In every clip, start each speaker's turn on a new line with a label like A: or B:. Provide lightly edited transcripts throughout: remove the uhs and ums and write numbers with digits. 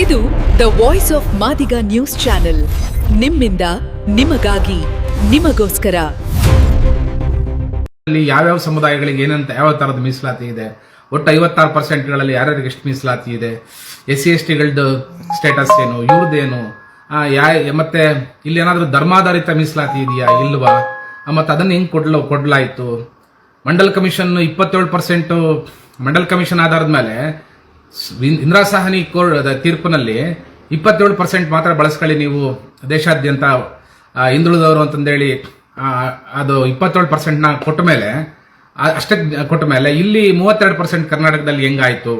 A: ಇದು the voice of Madiga news channel. ನಿಮ್ಮಿಂದ ನಿಮಗಾಗಿ ನಿಮಗೋಸ್ಕರ.
B: ಯಾವ್ಯಾವ ಸಮುದಾಯಗಳಿಗೆ ಏನಂತ ಯಾವ ತರದ ಮೀಸಲಾತಿ ಇದೆ, ಒಟ್ಟು 56%ಗಳಲ್ಲಿ ಯಾರ್ಯಾರಿಗೆ ಎಷ್ಟು ಮೀಸಲಾತಿ ಇದೆ, SC/ST ಗಳದ್ದು ಸ್ಟೇಟಸ್ ಏನು, ಇವ್ರದ್ದೇನು, ಮತ್ತೆ ಇಲ್ಲಿ ಏನಾದರೂ ಧರ್ಮಾಧಾರಿತ ಮೀಸಲಾತಿ ಇದೆಯಾ ಇಲ್ವಾ, ಮತ್ತೆ ಅದನ್ನ ಹೆಂಗ್ ಕೊಡ್ಲಾಯ್ತು. ಮಂಡಲ್ ಕಮಿಷನ್ 27% ಮಂಡಲ್ ಕಮಿಷನ್ ಆಧಾರದ ಮೇಲೆ ಇಂದಿರಾ ಸಾಹ್ನಿ ತೀರ್ಪಿನಲ್ಲಿ 27% ಮಾತ್ರ ಬಳಸ್ಕೊಳ್ಳಿ ನೀವು ದೇಶಾದ್ಯಂತ ಹಿಂದುಳಿದವರು ಅಂತಂದೇಳಿ ಅದು 27% ಕೊಟ್ಟ ಮೇಲೆ ಅಷ್ಟೇ ಕೊಟ್ಟ ಮೇಲೆ ಇಲ್ಲಿ 32% ಕರ್ನಾಟಕದಲ್ಲಿ ಹೆಂಗಾಯ್ತು,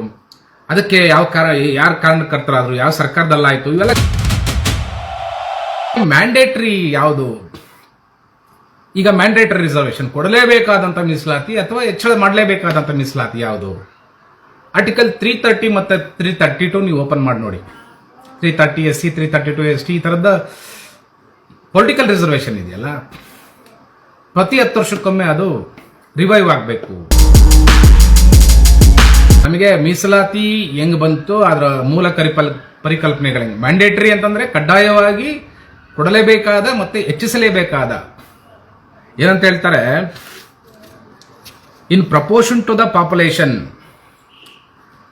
B: ಅದಕ್ಕೆ ಯಾರು ಕಾರಣಕರ್ತರಾದ್ರು, ಯಾವ ಸರ್ಕಾರದಲ್ಲಾಯ್ತು, ಇವೆಲ್ಲ ಮ್ಯಾಂಡೇಟರಿ ಯಾವುದು. ಈಗ ಮ್ಯಾಂಡೇಟರಿ ರಿಸರ್ವೇಶನ್ ಕೊಡಲೇಬೇಕಾದಂತ ಮೀಸಲಾತಿ ಅಥವಾ ಹೆಚ್ಚಳ ಮಾಡಲೇಬೇಕಾದಂತ ಮೀಸಲಾತಿ ಯಾವುದು? ಆರ್ಟಿಕಲ್ 330 ಮತ್ತೆ 332 ನೀವು ಓಪನ್ ಮಾಡಿ ನೋಡಿ. 330 SC, 332 ST ಈ ತರದ ಪೊಲಿಟಿಕಲ್ ರಿಸರ್ವೇಶನ್ ಇದೆಯಲ್ಲ, ಪ್ರತಿ 10 ವರ್ಷಕ್ಕೊಮ್ಮೆ ಅದು ರಿವೈವ್ ಆಗಬೇಕು. ನಮಗೆ ಮೀಸಲಾತಿ ಹೆಂಗ್ ಬಂತು, ಅದರ ಮೂಲ ಪರಿಕಲ್ಪನೆಗಳು ಹೆಂಗೆ. ಮ್ಯಾಂಡೇಟರಿ ಅಂತಂದ್ರೆ ಕಡ್ಡಾಯವಾಗಿ ಕೊಡಲೇಬೇಕಾದ ಮತ್ತೆ ಹೆಚ್ಚಿಸಲೇಬೇಕಾದ, ಏನಂತ ಹೇಳ್ತಾರೆ, ಇನ್ ಪ್ರಪೋರ್ಷನ್ ಟು ದ ಪಾಪ್ಯುಲೇಷನ್,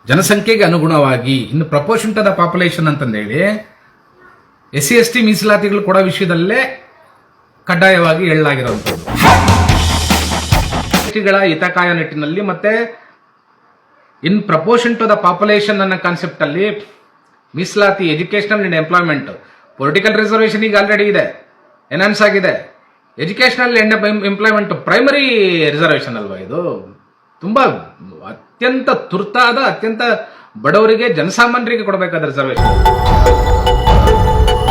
B: ಜನಸಂಖ್ಯೆಗೆ ಅನುಗುಣವಾಗಿ. ಇನ್ನು ಪ್ರಪೋರ್ಷನ್ ಟು ದ ಪಾಪ್ಯುಲೇಷನ್ ಅಂತಂದೇಳಿ SC/ST ಮೀಸಲಾತಿಗಳು ಕೊಡೋ ವಿಷಯದಲ್ಲೇ ಕಡ್ಡಾಯವಾಗಿ ಹೇಳಲಾಗಿರುವಂಥದ್ದು. ಗಳ ಹಿತಕಾಯ ನಿಟ್ಟಿನಲ್ಲಿ ಮತ್ತೆ ಇನ್ ಪ್ರಪೋರ್ಷನ್ ಟು ದ ಪಾಪ್ಯುಲೇಷನ್ ಅನ್ನೋ ಕಾನ್ಸೆಪ್ಟ್ ಅಲ್ಲಿ ಮೀಸಲಾತಿ, educational and employment, political reservation ಈಗ ಆಲ್ರೆಡಿ ಇದೆ, ಎನ್ಹಾನ್ಸ್ ಆಗಿದೆ. Educational and employment primary reservation ಅಲ್ವಾ ಇದು? ತುಂಬಾ ಅತ್ಯಂತ ತುರ್ತಾದ, ಅತ್ಯಂತ ಬಡವರಿಗೆ, ಜನಸಾಮಾನ್ಯರಿಗೆ ಕೊಡಬೇಕಾದ ರಿಸರ್ವೇಶನ್.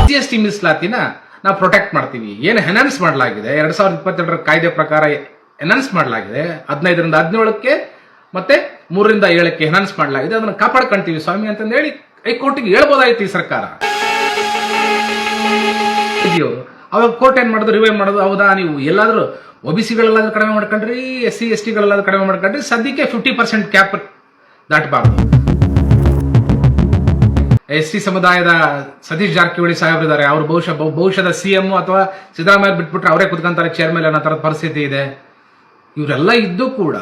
B: SC/ST ಮೀಸಲಾತಿನ ನಾವು ಪ್ರೊಟೆಕ್ಟ್ ಮಾಡ್ತೀವಿ. ಏನು ಎನ್ಹಾನ್ಸ್ ಮಾಡಲಾಗಿದೆ 2022 ಕಾಯ್ದೆ ಪ್ರಕಾರ ಎನ್ಹಾನ್ಸ್ ಮಾಡಲಾಗಿದೆ. 15ರಿಂದ 17ಕ್ಕೆ ಮತ್ತೆ 3ರಿಂದ 7ಕ್ಕೆ ಎನ್ಹಾನ್ಸ್ ಮಾಡಲಾಗಿದೆ. ಅದನ್ನ ಕಾಪಾಡ್ಕೊಂತೀವಿ ಸ್ವಾಮಿ ಅಂತಂದು ಹೇಳಿ ಹೈಕೋರ್ಟ್ಗೆ ಹೇಳ್ಬೋದಾಯ್ತು ಈ ಸರ್ಕಾರ. ಅವಾಗ ಕೋರ್ಟ್ ಏನ್ ಮಾಡೋದು, ರಿವೈವ್ ಮಾಡೋದು, ಹೌದಾ ನೀವು ಎಲ್ಲಾದ್ರೂ OBC-ಗಳೆಲ್ಲಾದ್ರೂ ಕಡಿಮೆ ಮಾಡ್ಕೊಂಡ್ರಿ, SC/ST-ಗಳೆಲ್ಲಾದ್ರೂ ಕಡಿಮೆ ಮಾಡ್ಕೊಂಡ್ರಿ, ಸದ್ಯಕ್ಕೆ 50% ಕ್ಯಾಪ್ ದಾಟಬಾರ್ದು. ST ಸಮುದಾಯದ ಸತೀಶ್ ಜಾರಕಿಹೊಳಿ ಸಾಹೇಬ್ರಿದ್ದಾರೆ, ಅವರು ಬಹುಶಃ CM ಅಥವಾ ಸಿದ್ದರಾಮಯ್ಯ ಬಿಟ್ಬಿಟ್ರೆ ಅವರೇ ಕುತ್ಕೊಂತಾರೆ ಚೇರ್ ಮೇಲೆ ಅನ್ನೋ ತರದ ಪರಿಸ್ಥಿತಿ ಇದೆ. ಇವರೆಲ್ಲ ಇದ್ದು ಕೂಡ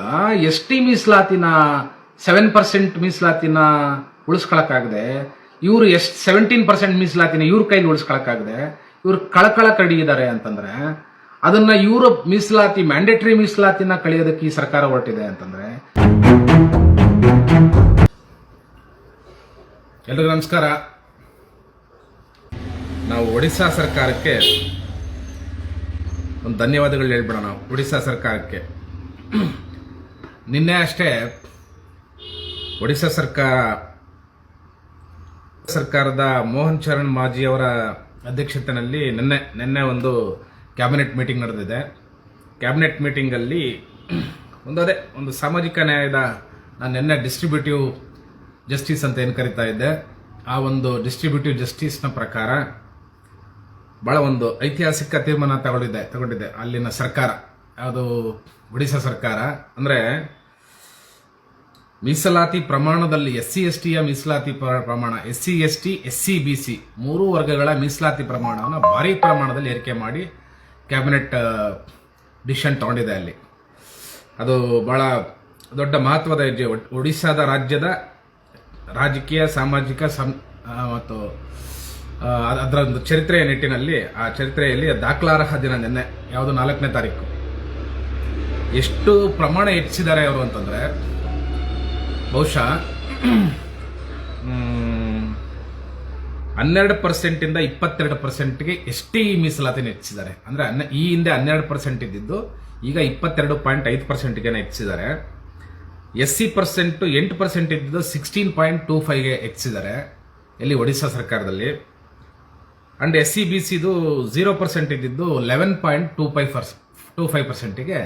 B: ST ಮೀಸಲಾತಿನ 7% ಮೀಸಲಾತಿನ ಉಳಿಸ್ಕೊಳಕ್ಕಾಗದೆ, ಇವರು 17% ಮೀಸಲಾತಿನ ಇವ್ರ ಕೈಲಿ ಉಳಿಸ್ಕೊಳಕ್ಕಾಗದೆ, ಇವ್ರು ಕಳಕಳ ಕಡಿಯಿದ್ದಾರೆ ಅಂತಂದ್ರೆ, ಅದನ್ನ ಇವರು ಮೀಸಲಾತಿ, ಮ್ಯಾಂಡೇಟರಿ ಮೀಸಲಾತಿನ ಕಳೆಯೋದಕ್ಕೆ ಈ ಸರ್ಕಾರ ಹೊರಟಿದೆ ಅಂತಂದ್ರೆ. ಎಲ್ರಿಗೂ ನಮಸ್ಕಾರ. ನಾವು ಒಡಿಶಾ ಸರ್ಕಾರಕ್ಕೆ ಒಂದು ಧನ್ಯವಾದಗಳು ಹೇಳ್ಬಿಡೋಣ. ಒಡಿಶಾ ಸರ್ಕಾರಕ್ಕೆ ನಿನ್ನೆ ಅಷ್ಟೇ ಒಡಿಶಾ ಸರ್ಕಾರದ ಮೋಹನ್ ಚರಣ್ ಮಾಜಿ ಅವರ ಅಧ್ಯಕ್ಷತೆಯಲ್ಲಿ ನಿನ್ನೆ ಒಂದು ಕ್ಯಾಬಿನೆಟ್ ಮೀಟಿಂಗ್ ನಡೆದಿದೆ. ಕ್ಯಾಬಿನೆಟ್ ಮೀಟಿಂಗ್ ಅಲ್ಲಿ ಒಂದು ಸಾಮಾಜಿಕ ನ್ಯಾಯದ, ನಾನು ನಿನ್ನೆ ಡಿಸ್ಟ್ರಿಬ್ಯೂಟಿವ್ ಜಸ್ಟಿಸ್ ಅಂತ ಏನು ಕರಿತಾ ಇದ್ದೆ, ಆ ಒಂದು ಡಿಸ್ಟ್ರಿಬ್ಯೂಟಿವ್ ಜಸ್ಟಿಸ್ನ ಪ್ರಕಾರ ಬಹಳ ಒಂದು ಐತಿಹಾಸಿಕ ತೀರ್ಮಾನ ತಗೊಂಡಿದೆ ಅಲ್ಲಿನ ಸರ್ಕಾರ. ಯಾವುದು ಒಡಿಶಾ ಸರ್ಕಾರ ಅಂದ್ರೆ, ಮೀಸಲಾತಿ ಪ್ರಮಾಣದಲ್ಲಿ SC/STಯ ಮೀಸಲಾತಿ ಪ್ರಮಾಣ, SC/ST, SC/BC 3 ವರ್ಗಗಳ ಮೀಸಲಾತಿ ಪ್ರಮಾಣವನ್ನು ಭಾರಿ ಪ್ರಮಾಣದಲ್ಲಿ ಏರಿಕೆ ಮಾಡಿ ಕ್ಯಾಬಿನೆಟ್ ಡಿಸಿಷನ್ ತಗೊಂಡಿದೆ. ಅಲ್ಲಿ ಅದು ಬಹಳ ದೊಡ್ಡ ಮಹತ್ವದ ಹೆಜ್ಜೆ. ಒಡಿಶಾದ ರಾಜ್ಯದ ರಾಜಕೀಯ, ಸಾಮಾಜಿಕ ಮತ್ತು ಅದರ ಒಂದು ಚರಿತ್ರೆಯ ನಿಟ್ಟಿನಲ್ಲಿ, ಆ ಚರಿತ್ರೆಯಲ್ಲಿ ದಾಖಲಾರ್ಹ ದಿನ ನಿನ್ನೆ, ಯಾವುದು 4ನೇ ತಾರೀಕು. ಎಷ್ಟು ಪ್ರಮಾಣ ಹೆಚ್ಚಿದ್ದಾರೆ ಅವರು ಅಂತಂದ್ರೆ, ಬಹುಶಃ 12% 22%ಗೆ ST ಮೀಸಲಾತಿನ ಹೆಚ್ಚಿದ್ದಾರೆ. ಅಂದ್ರೆ ಈ ಹಿಂದೆ 12% ಇದ್ದಿದ್ದು ಈಗ 22.5%ಗೆ ಹೆಚ್ಚಿದ್ದಾರೆ. SC% 8% ಇದ್ದಿದ್ದು 16.25ಗೆ ಹೆಚ್ಚಿದ್ದಾರೆ ಇಲ್ಲಿ ಒಡಿಶಾ ಸರ್ಕಾರದಲ್ಲಿ. ಅಂಡ್ SC/BCದು 0% ಇದ್ದಿದ್ದು 11.25%ಗೆ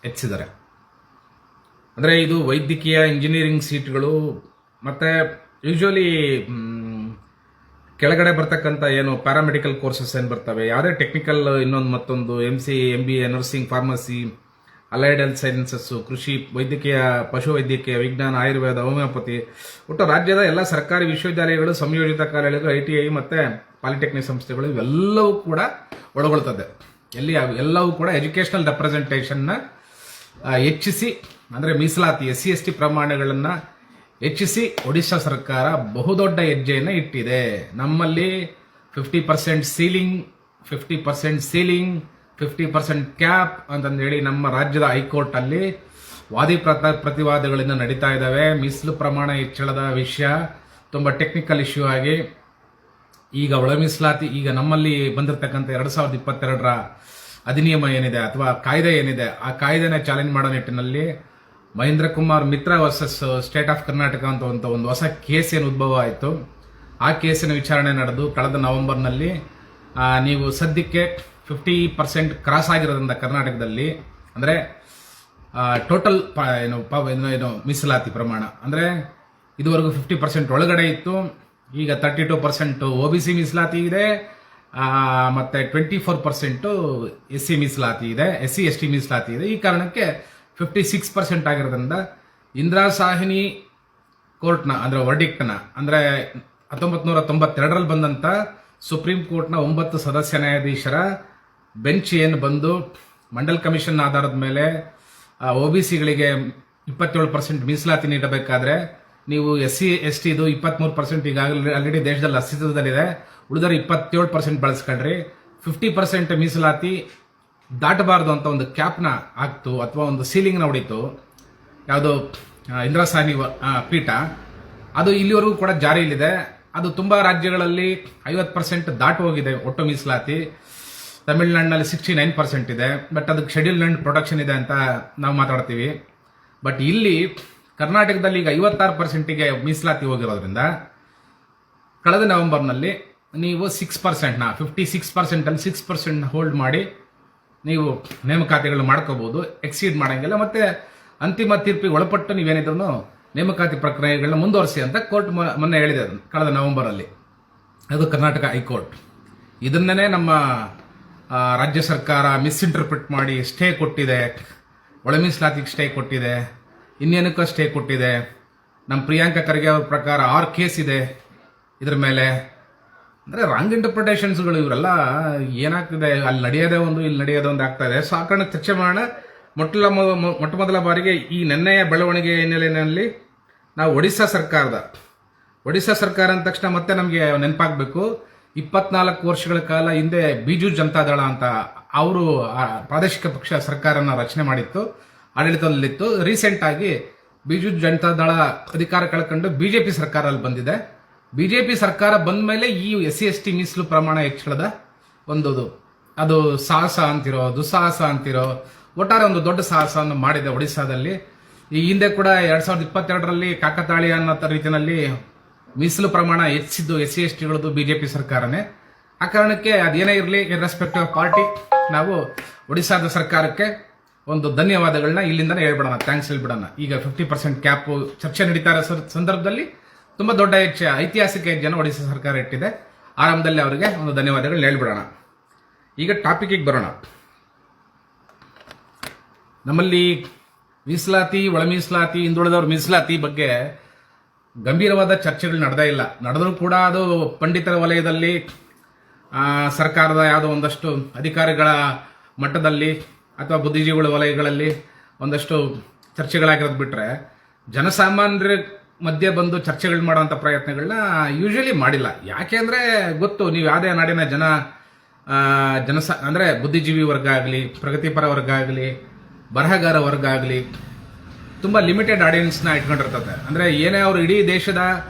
B: ಹೆಚ್ಚಿದ್ದಾರೆ. ಅಂದ್ರೆ ಇದು ವೈದ್ಯಕೀಯ, ಇಂಜಿನಿಯರಿಂಗ್ ಸೀಟ್ಗಳು, ಮತ್ತೆ ಯೂಶುವಲಿ ಕೆಳಗಡೆ ಬರ್ತಕ್ಕಂಥ ಏನು ಪ್ಯಾರಾಮೆಡಿಕಲ್ ಕೋರ್ಸಸ್ ಏನು ಬರ್ತವೆ, ಯಾವುದೇ ಟೆಕ್ನಿಕಲ್ ಇನ್ನೊಂದು ಮತ್ತೊಂದು, MC, MBA, nursing, pharmacy, allied health sciences, ಕೃಷಿ, ವೈದ್ಯಕೀಯ, ಪಶು ವೈದ್ಯಕೀಯ, ವಿಜ್ಞಾನ, ಆಯುರ್ವೇದ, ಹೋಮಿಯೋಪತಿ, ಒಟ್ಟು ರಾಜ್ಯದ ಎಲ್ಲ ಸರ್ಕಾರಿ ವಿಶ್ವವಿದ್ಯಾಲಯಗಳು, ಸಂಯೋಜಿತ ಕಾಲೇಜುಗಳು, ITI ಮತ್ತೆ ಪಾಲಿಟೆಕ್ನಿಕ್ ಸಂಸ್ಥೆಗಳು ಇವೆಲ್ಲವೂ ಕೂಡ ಒಳಗೊಳ್ತದೆ. ಎಲ್ಲವೂ ಕೂಡ ಎಜುಕೇಶನಲ್ ರೆಪ್ರೆಸೆಂಟೇಷನ್ನ ಹೆಚ್ಚಿಸಿ, ಅಂದರೆ ಮೀಸಲಾತಿ SC/ST ಪ್ರಮಾಣಗಳನ್ನು ಹೆಚ್ಚಿಸಿ ಒಡಿಶಾ ಸರ್ಕಾರ ಬಹುದೊಡ್ಡ ಹೆಜ್ಜೆಯನ್ನು ಇಟ್ಟಿದೆ. ನಮ್ಮಲ್ಲಿ 50% ಸೀಲಿಂಗ್, 50% ಕ್ಯಾಪ್ ಅಂತಂದೇಳಿ ನಮ್ಮ ರಾಜ್ಯದ ಹೈಕೋರ್ಟ್ ಅಲ್ಲಿ ವಾದಿ ಪ್ರತಿವಾದಗಳಿಂದ ನಡೀತಾ ಇದ್ದಾವೆ. ಮೀಸಲು ಪ್ರಮಾಣ ಹೆಚ್ಚಳದ ವಿಷಯ ತುಂಬಾ ಟೆಕ್ನಿಕಲ್ ಇಶ್ಯೂ ಆಗಿ ಈಗ ಒಳ ಮೀಸಲಾತಿ, ಈಗ ನಮ್ಮಲ್ಲಿ ಬಂದಿರತಕ್ಕಂಥ 2022ರ ಅಧಿನಿಯಮ ಏನಿದೆ ಅಥವಾ ಕಾಯ್ದೆ ಏನಿದೆ, ಆ ಕಾಯ್ದೆನ ಚಾಲೆಂಜ್ ಮಾಡೋ ನಿಟ್ಟಿನಲ್ಲಿ ಮಹೇಂದ್ರ ಕುಮಾರ್ ಮಿತ್ರ ವರ್ಸಸ್ ಸ್ಟೇಟ್ ಆಫ್ ಕರ್ನಾಟಕ ಅಂತ ಒಂದು ಹೊಸ ಕೇಸ್ ಏನು ಉದ್ಭವ ಆಯಿತು. ಆ ಕೇಸಿನ ವಿಚಾರಣೆ ನಡೆದು ಕಳೆದ ನವೆಂಬರ್ನಲ್ಲಿ ನೀವು ಸದ್ಯಕ್ಕೆ 50% ಕ್ರಾಸ್ ಆಗಿರೋದ್ರಿಂದ ಕರ್ನಾಟಕದಲ್ಲಿ, ಅಂದರೆ ಟೋಟಲ್ ಮೀಸಲಾತಿ ಪ್ರಮಾಣ ಅಂದರೆ ಇದುವರೆಗೂ 50% ಒಳಗಡೆ ಇತ್ತು. ಈಗ 32% OBC ಮೀಸಲಾತಿ ಇದೆ, ಮತ್ತೆ 24% SC ಮೀಸಲಾತಿ ಇದೆ, SC/ST ಮೀಸಲಾತಿ ಇದೆ. ಈ ಕಾರಣಕ್ಕೆ 56% ಆಗಿರೋದ್ರಿಂದ ಇಂದಿರಾ ಸಾಹ್ನಿ ಕೋರ್ಟ್ನ ಅಂದರೆ ವರ್ಡಿಕ್ಟ್ನ, ಅಂದರೆ 1992ರಲ್ಲಿ ಬಂದಂತ ಸುಪ್ರೀಂ ಕೋರ್ಟ್ನ 9 ಸದಸ್ಯ ನ್ಯಾಯಾಧೀಶರ ಬೆಂಚ್ ಏನು ಬಂದು ಮಂಡಲ್ ಕಮಿಷನ್ ಆಧಾರದ ಮೇಲೆ OBCಗಳಿಗೆ 27% ಮೀಸಲಾತಿ ನೀಡಬೇಕಾದ್ರೆ ನೀವು SC/ST 23% ಈಗಾಗಲೇ ಆಲ್ರೆಡಿ ದೇಶದಲ್ಲಿ ಅಸ್ತಿತ್ವದಲ್ಲಿದೆ, ಉಳಿದರೆ 27% ಬಳಸ್ಕೊಳ್ರಿ. 50% ಮೀಸಲಾತಿ ದಾಟಬಾರದು ಅಂತ ಒಂದು ಕ್ಯಾಪ್ನ ಹಾಕ್ತು ಅಥವಾ ಒಂದು ಸೀಲಿಂಗ್ನ ಹೊಡಿತು ಯಾವುದೋ ಇಂದಿರಾ ಸಾಹ್ನಿ ಪೀಠ. ಅದು ಇಲ್ಲಿವರೆಗೂ ಕೂಡ ಜಾರಿಯಲ್ಲಿದೆ. ಅದು ತುಂಬಾ ರಾಜ್ಯಗಳಲ್ಲಿ 50% ದಾಟು ಹೋಗಿದೆ ಒಟ್ಟು ಮೀಸಲಾತಿ. ತಮಿಳುನಾಡಿನಲ್ಲಿ 69% ಇದೆ, ಬಟ್ ಅದಕ್ಕೆ ಶೆಡ್ಯೂಲ್ ಅಂಡ್ ಪ್ರೊಟೆಕ್ಷನ್ ಇದೆ ಅಂತ ನಾವು ಮಾತಾಡ್ತೀವಿ. ಬಟ್ ಇಲ್ಲಿ ಕರ್ನಾಟಕದಲ್ಲಿ ಈಗ 56%ಗೆ ಮೀಸಲಾತಿ ಹೋಗಿರೋದ್ರಿಂದ ಕಳೆದ ನವೆಂಬರ್ನಲ್ಲಿ ನೀವು 6%ನ 56% ಅಲ್ಲಿ 6% ಹೋಲ್ಡ್ ಮಾಡಿ ನೀವು ನೇಮಕಾತಿಗಳು ಮಾಡ್ಕೋಬಹುದು, ಎಕ್ಸೀಡ್ ಮಾಡಂಗಿಲ್ಲ. ಮತ್ತೆ ಅಂತಿಮ ತೀರ್ಪಿಗೆ ಒಳಪಟ್ಟು ನೀವೇನಿದ್ರು ನೇಮಕಾತಿ ಪ್ರಕ್ರಿಯೆಗಳನ್ನ ಮುಂದುವರಿಸಿ ಅಂತ ಕೋರ್ಟ್ ಮೊನ್ನೆ ಹೇಳಿದೆ ಕಳೆದ ನವೆಂಬರ್ ಅಲ್ಲಿ. ಅದು ಕರ್ನಾಟಕ ಹೈಕೋರ್ಟ್. ಇದನ್ನೇ ನಮ್ಮ ರಾಜ್ಯ ಸರ್ಕಾರ ಮಿಸ್ಇಂಟರ್ಪ್ರಿಟ್ ಮಾಡಿ ಸ್ಟೇ ಕೊಟ್ಟಿದೆ, ಒಳ ಮೀಸಲಾತಿಗೆ ಸ್ಟೇ ಕೊಟ್ಟಿದೆ, ಇನ್ನೇನಕ್ಕೂ ಸ್ಟೇ ಕೊಟ್ಟಿದೆ. ನಮ್ಮ ಪ್ರಿಯಾಂಕಾ ಖರ್ಗೆ ಅವ್ರ ಪ್ರಕಾರ 6 ಕೇಸ್ ಇದೆ ಇದ್ರ ಮೇಲೆ. ಅಂದರೆ ರಾಂಗ್ ಇಂಟರ್ಪ್ರಿಟೇಷನ್ಸ್ಗಳು ಇವರೆಲ್ಲ ಏನಾಗ್ತಿದೆ, ಅಲ್ಲಿ ನಡೆಯೋದೇ ಒಂದು, ಇಲ್ಲಿ ನಡೆಯೋದೇ ಒಂದು ಆಗ್ತಾ ಇದೆ. ಸೊ ಆ ಕಾರಣಕ್ಕೆ ಚರ್ಚೆ ಮಾಡೋಣ. ಮೊಟ್ಟ ಮೊದಲ ಬಾರಿಗೆ ಈ ನೆನ್ನೆಯ ಬೆಳವಣಿಗೆ ಹಿನ್ನೆಲೆಯಲ್ಲಿ ನಾವು ಒಡಿಶಾ ಸರ್ಕಾರ ಅಂದ ತಕ್ಷಣ ಮತ್ತೆ ನಮಗೆ ನೆನಪಾಗಬೇಕು, 24 ವರ್ಷಗಳ ಕಾಲ ಹಿಂದೆ ಬಿಜು ಜನತಾದಳ ಅಂತ ಅವರು ಪ್ರಾದೇಶಿಕ ಪಕ್ಷ ಸರ್ಕಾರನ ರಚನೆ ಮಾಡಿತ್ತು, ಆಡಳಿತದಲ್ಲಿತ್ತು. ರೀಸೆಂಟ್ ಆಗಿ ಬಿಜು ಜನತಾದಳ ಅಧಿಕಾರ ಕಳ್ಕೊಂಡು ಬಿಜೆಪಿ ಸರ್ಕಾರದಲ್ಲಿ ಬಂದಿದೆ. ಬಿಜೆಪಿ ಸರ್ಕಾರ ಬಂದ ಮೇಲೆ ಈ SC/ST ಮೀಸಲು ಪ್ರಮಾಣ ಹೆಚ್ಚಳದ ಅದು ಸಾಹಸ ಅಂತಿರೋ, ದುಸ್ಸಾಹಸ ಅಂತಿರೋ, ಒಟ್ಟಾರೆ ಒಂದು ದೊಡ್ಡ ಸಾಹಸವನ್ನು ಮಾಡಿದೆ ಒಡಿಶಾದಲ್ಲಿ. ಈ ಹಿಂದೆ ಕೂಡ 2022ರಲ್ಲಿ ಕಾಕತಾಳೀಯ ಅನ್ನೋ ರೀತಿಯಲ್ಲಿ ಮೀಸಲು ಪ್ರಮಾಣ ಹೆಚ್ಚಿದ್ದು SC/STಗಳದ್ದು ಬಿಜೆಪಿ ಸರ್ಕಾರನೇ. ಆ ಕಾರಣಕ್ಕೆ ಅದೇನೇ ಇರಲಿ, ಇರ್ರೆಸ್ಪೆಕ್ಟಿವ್ ಆಫ್ ಪಾರ್ಟಿ, ನಾವು ಒಡಿಶಾದ ಸರ್ಕಾರಕ್ಕೆ ಒಂದು ಧನ್ಯವಾದಗಳನ್ನ ಇಲ್ಲಿಂದನೇ ಹೇಳ್ಬಿಡೋಣ, ಥ್ಯಾಂಕ್ಸ್ ಹೇಳ್ಬಿಡೋಣ. ಈಗ 50% ಕ್ಯಾಪ್ ಚರ್ಚೆ ನಡೀತಾ ಇರೋ ಸಂದರ್ಭದಲ್ಲಿ ತುಂಬಾ ದೊಡ್ಡ ಐತಿಹಾಸಿಕ ಹೆಜ್ಜೆಯನ್ನು ಒಡಿಶಾ ಸರ್ಕಾರ ಇಟ್ಟಿದೆ. ಆರಂಭದಲ್ಲಿ ಅವರಿಗೆ ಒಂದು ಧನ್ಯವಾದಗಳನ್ನ ಹೇಳ್ಬಿಡೋಣ. ಈಗ ಟಾಪಿಕ್ಗೆ ಬರೋಣ. ನಮ್ಮಲ್ಲಿ ಮೀಸಲಾತಿ, ಒಳ ಮೀಸಲಾತಿ, ಹಿಂದುಳಿದವ್ರ ಮೀಸಲಾತಿ ಬಗ್ಗೆ ಗಂಭೀರವಾದ ಚರ್ಚೆಗಳು ನಡೆದರೂ ಕೂಡ ಅದು ಪಂಡಿತರ ವಲಯದಲ್ಲಿ, ಸರ್ಕಾರದ ಯಾವುದೋ ಒಂದಷ್ಟು ಅಧಿಕಾರಿಗಳ ಮಟ್ಟದಲ್ಲಿ ಅಥವಾ ಬುದ್ಧಿಜೀವಿಗಳ ವಲಯಗಳಲ್ಲಿ ಒಂದಷ್ಟು ಚರ್ಚೆಗಳಾಗಿರೋದು ಬಿಟ್ರೆ ಜನಸಾಮಾನ್ಯರ ಮಧ್ಯೆ ಬಂದು ಚರ್ಚೆಗಳು ಮಾಡುವಂಥ ಪ್ರಯತ್ನಗಳನ್ನ ಯೂಶಲಿ ಮಾಡಿಲ್ಲ. ಯಾಕೆಂದ್ರೆ ಗೊತ್ತು, ನೀವು ಯಾವುದೇ ನಾಡಿನ ಅಂದ್ರೆ ಬುದ್ಧಿಜೀವಿ ವರ್ಗ ಆಗಲಿ, ಪ್ರಗತಿಪರ ವರ್ಗ ಆಗಲಿ, ಬರಹಗಾರ ವರ್ಗ ಆಗಲಿ ತುಂಬಾ ಲಿಮಿಟೆಡ್ ಆಡಿಯನ್ಸ್ನ ಇಟ್ಕೊಂಡಿರ್ತದೆ. ಅಂದ್ರೆ ಏನೇ ಅವರು ಇಡೀ ದೇಶದ,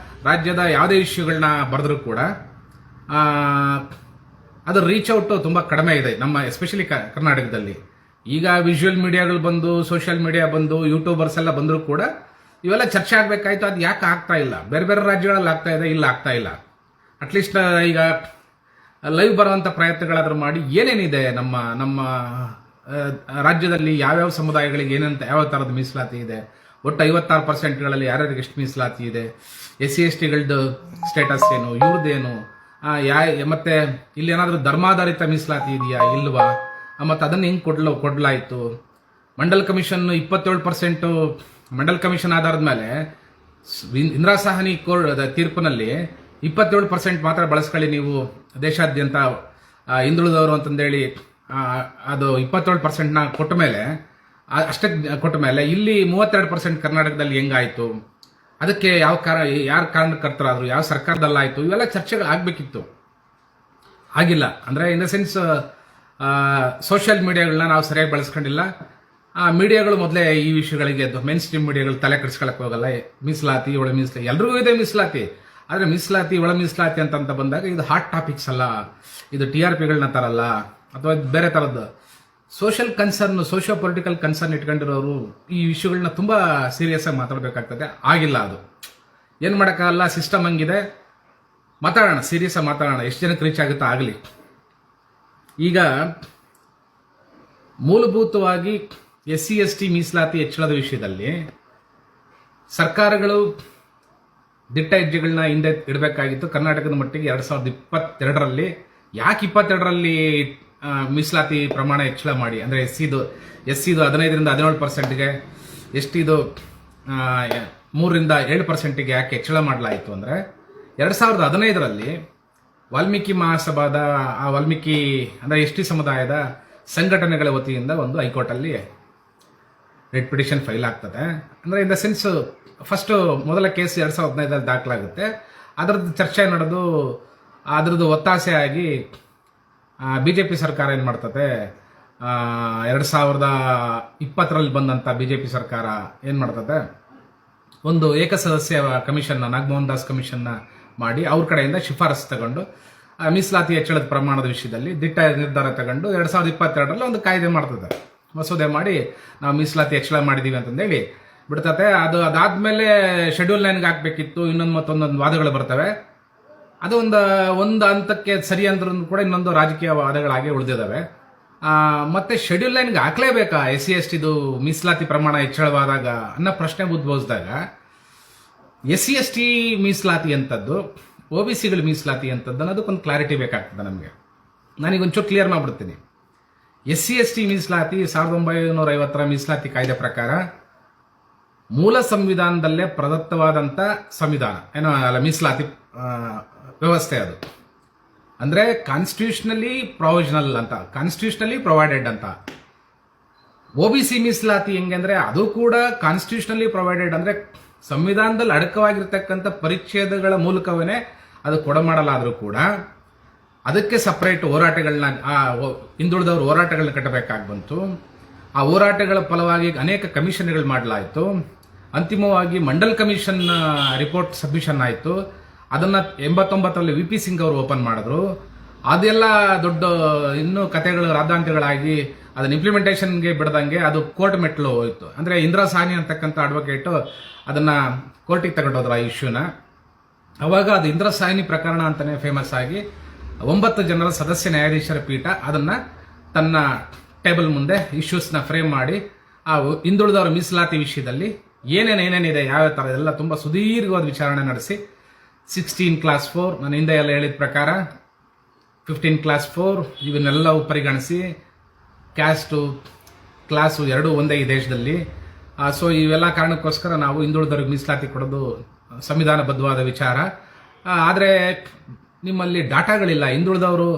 B: ರಾಜ್ಯದ ಯಾವುದೇ ಇಶ್ಯೂಗಳನ್ನ ಬರೆದ್ರು ಕೂಡ ಅದು ರೀಚ್ ಔಟ್ ತುಂಬಾ ಕಡಿಮೆ ಇದೆ ನಮ್ಮ ಎಸ್ಪೆಷಲಿ ಕರ್ನಾಟಕದಲ್ಲಿ. ಈಗ ವಿಜುವಲ್ ಮೀಡಿಯಾಗಳು ಬಂದು, ಸೋಷಿಯಲ್ ಮೀಡಿಯಾ ಬಂದು, ಯೂಟ್ಯೂಬರ್ಸ್ ಎಲ್ಲ ಬಂದರೂ ಕೂಡ ಇವೆಲ್ಲ ಚರ್ಚೆ ಆಗ್ಬೇಕಾಯ್ತು. ಅದು ಯಾಕೆ ಆಗ್ತಾ ಇಲ್ಲ? ಬೇರೆ ಬೇರೆ ರಾಜ್ಯಗಳಲ್ಲಿ ಆಗ್ತಾ ಇದೆ, ಇಲ್ಲ ಆಗ್ತಾ ಇಲ್ಲ. ಅಟ್ಲೀಸ್ಟ್ ಈಗ ಲೈವ್ ಬರುವಂತ ಪ್ರಯತ್ನಗಳಾದ್ರೂ ಮಾಡಿ ಏನೇನಿದೆ ನಮ್ಮ ರಾಜ್ಯದಲ್ಲಿ ಯಾವ್ಯಾವ ಸಮುದಾಯಗಳಿಗೆ ಏನಂತ ಯಾವ ತರದ ಮೀಸಲಾತಿ ಇದೆ, ಒಟ್ಟು 56%ಗಳಲ್ಲಿ ಯಾರ್ಯಾರಿಗೆ ಎಷ್ಟು ಮೀಸಲಾತಿ ಇದೆ, SC/STಗಳದ್ದು ಸ್ಟೇಟಸ್ ಏನು, ಇವ್ರದ್ದೇನು, ಮತ್ತೆ ಇಲ್ಲಿ ಏನಾದರೂ ಧರ್ಮಾಧಾರಿತ ಮೀಸಲಾತಿ ಇದೆಯಾ ಇಲ್ವಾ, ಮತ್ತೆ ಅದನ್ನ ಹೆಂಗ್ ಕೊಡ್ಲಾಯ್ತು, ಮಂಡಲ್ ಕಮಿಷನ್ 27%, ಮಂಡಲ್ ಕಮಿಷನ್ ಆಧಾರದ ಮೇಲೆ ಇಂದಿರಾ ಸಾಹ್ನಿ ಕೋರ್ಟ್ ತೀರ್ಪಿನಲ್ಲಿ 27% ಮಾತ್ರ ಬಳಸ್ಕೊಳ್ಳಿ ನೀವು ದೇಶಾದ್ಯಂತ ಹಿಂದುಳಿದವರು ಅಂತಂದೇಳಿ ಅದು 27% ಕೊಟ್ಟ ಮೇಲೆ ಅಷ್ಟೇ ಕೊಟ್ಟ ಮೇಲೆ ಇಲ್ಲಿ 32% ಕರ್ನಾಟಕದಲ್ಲಿ ಹೆಂಗಾಯ್ತು, ಅದಕ್ಕೆ ಯಾರು ಕಾರಣಕರ್ತರಾದ್ರು, ಯಾವ ಸರ್ಕಾರದಲ್ಲಾಯ್ತು, ಇವೆಲ್ಲ ಚರ್ಚೆಗಳು ಆಗ್ಬೇಕಿತ್ತು. ಆಗಿಲ್ಲ. ಅಂದ್ರೆ ಇನ್ ದ ಸೆನ್ಸ್ ಸೋಷಿಯಲ್ ಮೀಡಿಯಾಗಳನ್ನ ನಾವು ಸರಿಯಾಗಿ ಬಳಸ್ಕೊಂಡಿಲ್ಲ. ಮೀಡಿಯಾಗಳು ಮೊದಲೇ ಈ ವಿಷಯಗಳಿಗೆ ಮೇನ್ ಸ್ಟ್ರೀಮ್ ಮೀಡಿಯಾಗಳು ತಲೆ ಕೆಡಿಸ್ಕೊಳಕ್ ಹೋಗಲ್ಲ. ಮೀಸಲಾತಿ, ಒಳ ಮೀಸಲಾತಿ ಎಲ್ರಿಗೂ ಇದೆ ಮೀಸಲಾತಿ. ಆದ್ರೆ ಮೀಸಲಾತಿ, ಒಳ ಮೀಸಲಾತಿ ಅಂತ ಬಂದಾಗ ಇದು ಹಾಟ್ ಟಾಪಿಕ್ಸ್ ಅಲ್ಲ, ಇದು TRPಗಳನ್ನ ತರಲ್ಲ, ಅಥವಾ ಬೇರೆ ತರದ್ದು social concern, socio political concern ಇಟ್ಕೊಂಡಿರೋರು ಈ ವಿಷಯಗಳನ್ನ ತುಂಬಾ ಸೀರಿಯಸ್ ಆಗಿ ಮಾತಾಡಬೇಕಾಗ್ತದೆ. ಆಗಿಲ್ಲ. ಅದು ಏನ್ ಮಾಡಕ್ಕಾಗಲ್ಲ, ಸಿಸ್ಟಮ್ ಹಂಗಿದೆ. ಮಾತಾಡೋಣ, ಸೀರಿಯಸ್ ಆಗಿ ಮಾತಾಡೋಣ, ಎಷ್ಟು ಜನಕ್ಕೆ ರೀಚ್ ಆಗುತ್ತೋ ಆಗಲಿ. ಈಗ ಮೂಲಭೂತವಾಗಿ SC/ST ಮೀಸಲಾತಿ ಹೆಚ್ಚಳದ ವಿಷಯದಲ್ಲಿ ಸರ್ಕಾರಗಳು ದಿಟ್ಟ ಹೆಜ್ಜೆಗಳನ್ನ ಹಿಂದೆ ಇಡಬೇಕಾಗಿತ್ತು. ಕರ್ನಾಟಕದ ಮಟ್ಟಿಗೆ 2022ರಲ್ಲಿ ಯಾಕೆ 22ರಲ್ಲಿ ಮೀಸಲಾತಿ ಪ್ರಮಾಣ ಹೆಚ್ಚಳ ಮಾಡಿ, ಅಂದ್ರೆ SCದು 15ರಿಂದ 17%ಗೆ, STದು 3ರಿಂದ 7%ಗೆ ಯಾಕೆ ಹೆಚ್ಚಳ ಮಾಡಲಾಯಿತು ಅಂದ್ರೆ 2015ರಲ್ಲಿ ವಾಲ್ಮೀಕಿ ಮಹಾಸಭಾದ ವಾಲ್ಮೀಕಿ ಅಂದ್ರೆ ST ಸಮುದಾಯದ ಸಂಘಟನೆಗಳ ವತಿಯಿಂದ ಒಂದು ಹೈಕೋರ್ಟ್ ಅಲ್ಲಿ ರಿಟ್ ಪಿಟಿಷನ್ ಫೈಲ್ ಆಗ್ತದೆ. ಅಂದ್ರೆ ಇನ್ ದ ಸೆನ್ಸ್ ಫಸ್ಟ್ ಮೊದಲ ಕೇಸ್ 2015ರಲ್ಲಿ ದಾಖಲಾಗುತ್ತೆ. ಅದರದ್ದು ಚರ್ಚೆ ನಡೆದು ಅದರದ್ದು ಒತ್ತಾಸೆ ಆಗಿ BJP ಸರ್ಕಾರ ಏನ್ ಮಾಡ್ತದೆ, 2020ರಲ್ಲಿ ಬಂದಂತ BJP ಸರ್ಕಾರ ಏನ್ ಮಾಡ್ತದೆ, ಒಂದು ಏಕಸದಸ್ಯ ಕಮಿಷನ್, ನಾಗಮೋಹನ್ ದಾಸ್ ಕಮಿಷನ್ ಮಾಡಿ ಅವ್ರ ಕಡೆಯಿಂದ ಶಿಫಾರಸು ತಗೊಂಡು ಮೀಸಲಾತಿ ಹೆಚ್ಚಳದ ಪ್ರಮಾಣದ ವಿಷಯದಲ್ಲಿ ದಿಟ್ಟ ನಿರ್ಧಾರ ತಗೊಂಡು 2022ರಲ್ಲಿ ಒಂದು ಕಾಯ್ದೆ ಮಾಡ್ತದೆ, ಮಸೂದೆ ಮಾಡಿ ನಾವು ಮೀಸಲಾತಿ ಹೆಚ್ಚಳ ಮಾಡಿದೀವಿ ಅಂತಂದೇಳಿ ಬಿಡ್ತತೆ. ಅದಾದ್ಮೇಲೆ ಶೆಡ್ಯೂಲ್ 9ಗೆ ಹಾಕ್ಬೇಕಿತ್ತು. ಮತ್ತೊಂದೊಂದು ವಾದಗಳು ಬರ್ತವೆ. ಅದು ಒಂದು ಹಂತಕ್ಕೆ ಸರಿ ಅಂದ್ರೂ ಕೂಡ ಇನ್ನೊಂದು ರಾಜಕೀಯ ವಾದಗಳಾಗಿ ಉಳಿದಿದ್ದಾವೆ. ಮತ್ತೆ ಶೆಡ್ಯೂಲ್ 9ಗೆ ಹಾಕ್ಲೇಬೇಕಾ SC/STದು ಮೀಸಲಾತಿ ಪ್ರಮಾಣ ಹೆಚ್ಚಳವಾದಾಗ ಅನ್ನೋ ಪ್ರಶ್ನೆ ಉದ್ಭವಿಸಿದಾಗ SC/ST ಮೀಸಲಾತಿ ಅಂತದ್ದು, OBCಗಳ ಮೀಸಲಾತಿ ಅಂತದ್ದು ಅನ್ನೋದಕ್ಕೊಂದು ಕ್ಲಾರಿಟಿ ಬೇಕಾಗ್ತದೆ ನಮಗೆ. ನಾನೀಗ ಒಂಚೂರು ಕ್ಲಿಯರ್ ಮಾಡ್ಬಿಡ್ತೀನಿ. SC/ST ಮೀಸಲಾತಿ 1950ರ ಮೀಸಲಾತಿ ಕಾಯ್ದೆ ಪ್ರಕಾರ ಮೂಲ ಸಂವಿಧಾನದಲ್ಲೇ ಪ್ರದತ್ತವಾದಂತ ಸಂವಿಧಾನ ಮೀಸಲಾತಿ ವ್ಯವಸ್ಥೆ. ಅದು ಅಂದ್ರೆ ಕಾನ್ಸ್ಟಿಟ್ಯೂಷನಲಿ ಪ್ರೊವಿಷನಲ್ ಅಂತ, ಕಾನ್ಸ್ಟಿಟ್ಯೂಷನಲಿ ಪ್ರೊವೈಡೆಡ್ ಅಂತ. OBC ಮೀಸಲಾತಿ ಹೆಂಗೆ ಅಂದ್ರೆ ಅದು ಕೂಡ ಕಾನ್ಸ್ಟಿಟ್ಯೂಷನಲಿ ಪ್ರೊವೈಡೆಡ್, ಅಂದ್ರೆ ಸಂವಿಧಾನದಲ್ಲಿ ಅಡಕವಾಗಿರ್ತಕ್ಕಂಥ ಪರಿಚ್ಛೇದಗಳ ಮೂಲಕವೇ ಅದು ಕೊಡಮಾಡಲಾದ್ರೂ ಕೂಡ ಅದಕ್ಕೆ ಸಪರೇಟ್ ಹೋರಾಟಗಳನ್ನ, ಹಿಂದುಳಿದವರು ಹೋರಾಟಗಳನ್ನ ಕಟ್ಟಬೇಕಾಗಿ ಬಂತು. ಆ ಹೋರಾಟಗಳ ಫಲವಾಗಿ ಅನೇಕ ಕಮಿಷನ್ಗಳು ಮಾಡಲಾಯಿತು. ಅಂತಿಮವಾಗಿ ಮಂಡಲ್ ಕಮಿಷನ್ ರಿಪೋರ್ಟ್ ಸಬ್ಮಿಷನ್ ಆಯಿತು. ಅದನ್ನ 89ರಲ್ಲಿ VP ಸಿಂಗ್ ಅವರು ಓಪನ್ ಮಾಡಿದ್ರು. ಅದೆಲ್ಲ ದೊಡ್ಡ ಇನ್ನೂ ಕಥೆಗಳು ರಾದ್ದಾಂತಗಳಾಗಿ ಅದನ್ನ ಇಂಪ್ಲಿಮೆಂಟೇಷನ್ಗೆ ಬಿಡದಂಗೆ ಅದು ಕೋರ್ಟ್ ಮೆಟ್ಲು ಹೋಯ್ತು. ಅಂದ್ರೆ ಇಂದಿರಾ ಸಾಹ್ನಿ ಅಂತಕ್ಕಂಥ ಅಡ್ವೊಕೇಟ್ ಅದನ್ನ ಕೋರ್ಟಿಗೆ ತಗೊಂಡೋದ್ರ ಆ ಇಶ್ಯೂನ. ಅವಾಗ ಅದು ಇಂದಿರಾ ಸಾಹ್ನಿ ಪ್ರಕರಣ ಅಂತಾನೆ ಫೇಮಸ್ ಆಗಿ 9 ಜನರ ಸದಸ್ಯ ನ್ಯಾಯಾಧೀಶರ ಪೀಠ ಅದನ್ನ ತನ್ನ ಟೇಬಲ್ ಮುಂದೆ ಇಶ್ಯೂಸ್ನ ಫ್ರೇಮ್ ಮಾಡಿ ಆ ಹಿಂದುಳಿದವರ ಮೀಸಲಾತಿ ವಿಷಯದಲ್ಲಿ ಏನೇನಿದೆ, ಯಾವ ತರ ಎಲ್ಲ ತುಂಬಾ ಸುದೀರ್ಘವಾದ ವಿಚಾರಣೆ ನಡೆಸಿ 16 ಕ್ಲಾಸ್ 4 ನಾನು ಹಿಂದೆ ಎಲ್ಲ ಹೇಳಿದ ಪ್ರಕಾರ 15 ಕ್ಲಾಸ್ 4 ಇವನ್ನೆಲ್ಲವೂ ಪರಿಗಣಿಸಿ ಕ್ಯಾಸ್ಟು ಕ್ಲಾಸು ಎರಡೂ ಒಂದೇ ಈ ದೇಶದಲ್ಲಿ. ಸೊ ಇವೆಲ್ಲ ಕಾರಣಕ್ಕೋಸ್ಕರ ನಾವು ಹಿಂದುಳಿದವ್ರಿಗೆ ಮೀಸಲಾತಿ ಕೊಡೋದು ಸಂವಿಧಾನಬದ್ಧವಾದ ವಿಚಾರ. ಆದರೆ ನಿಮ್ಮಲ್ಲಿ ಡಾಟಾಗಳಿಲ್ಲ. ಹಿಂದುಳಿದವರು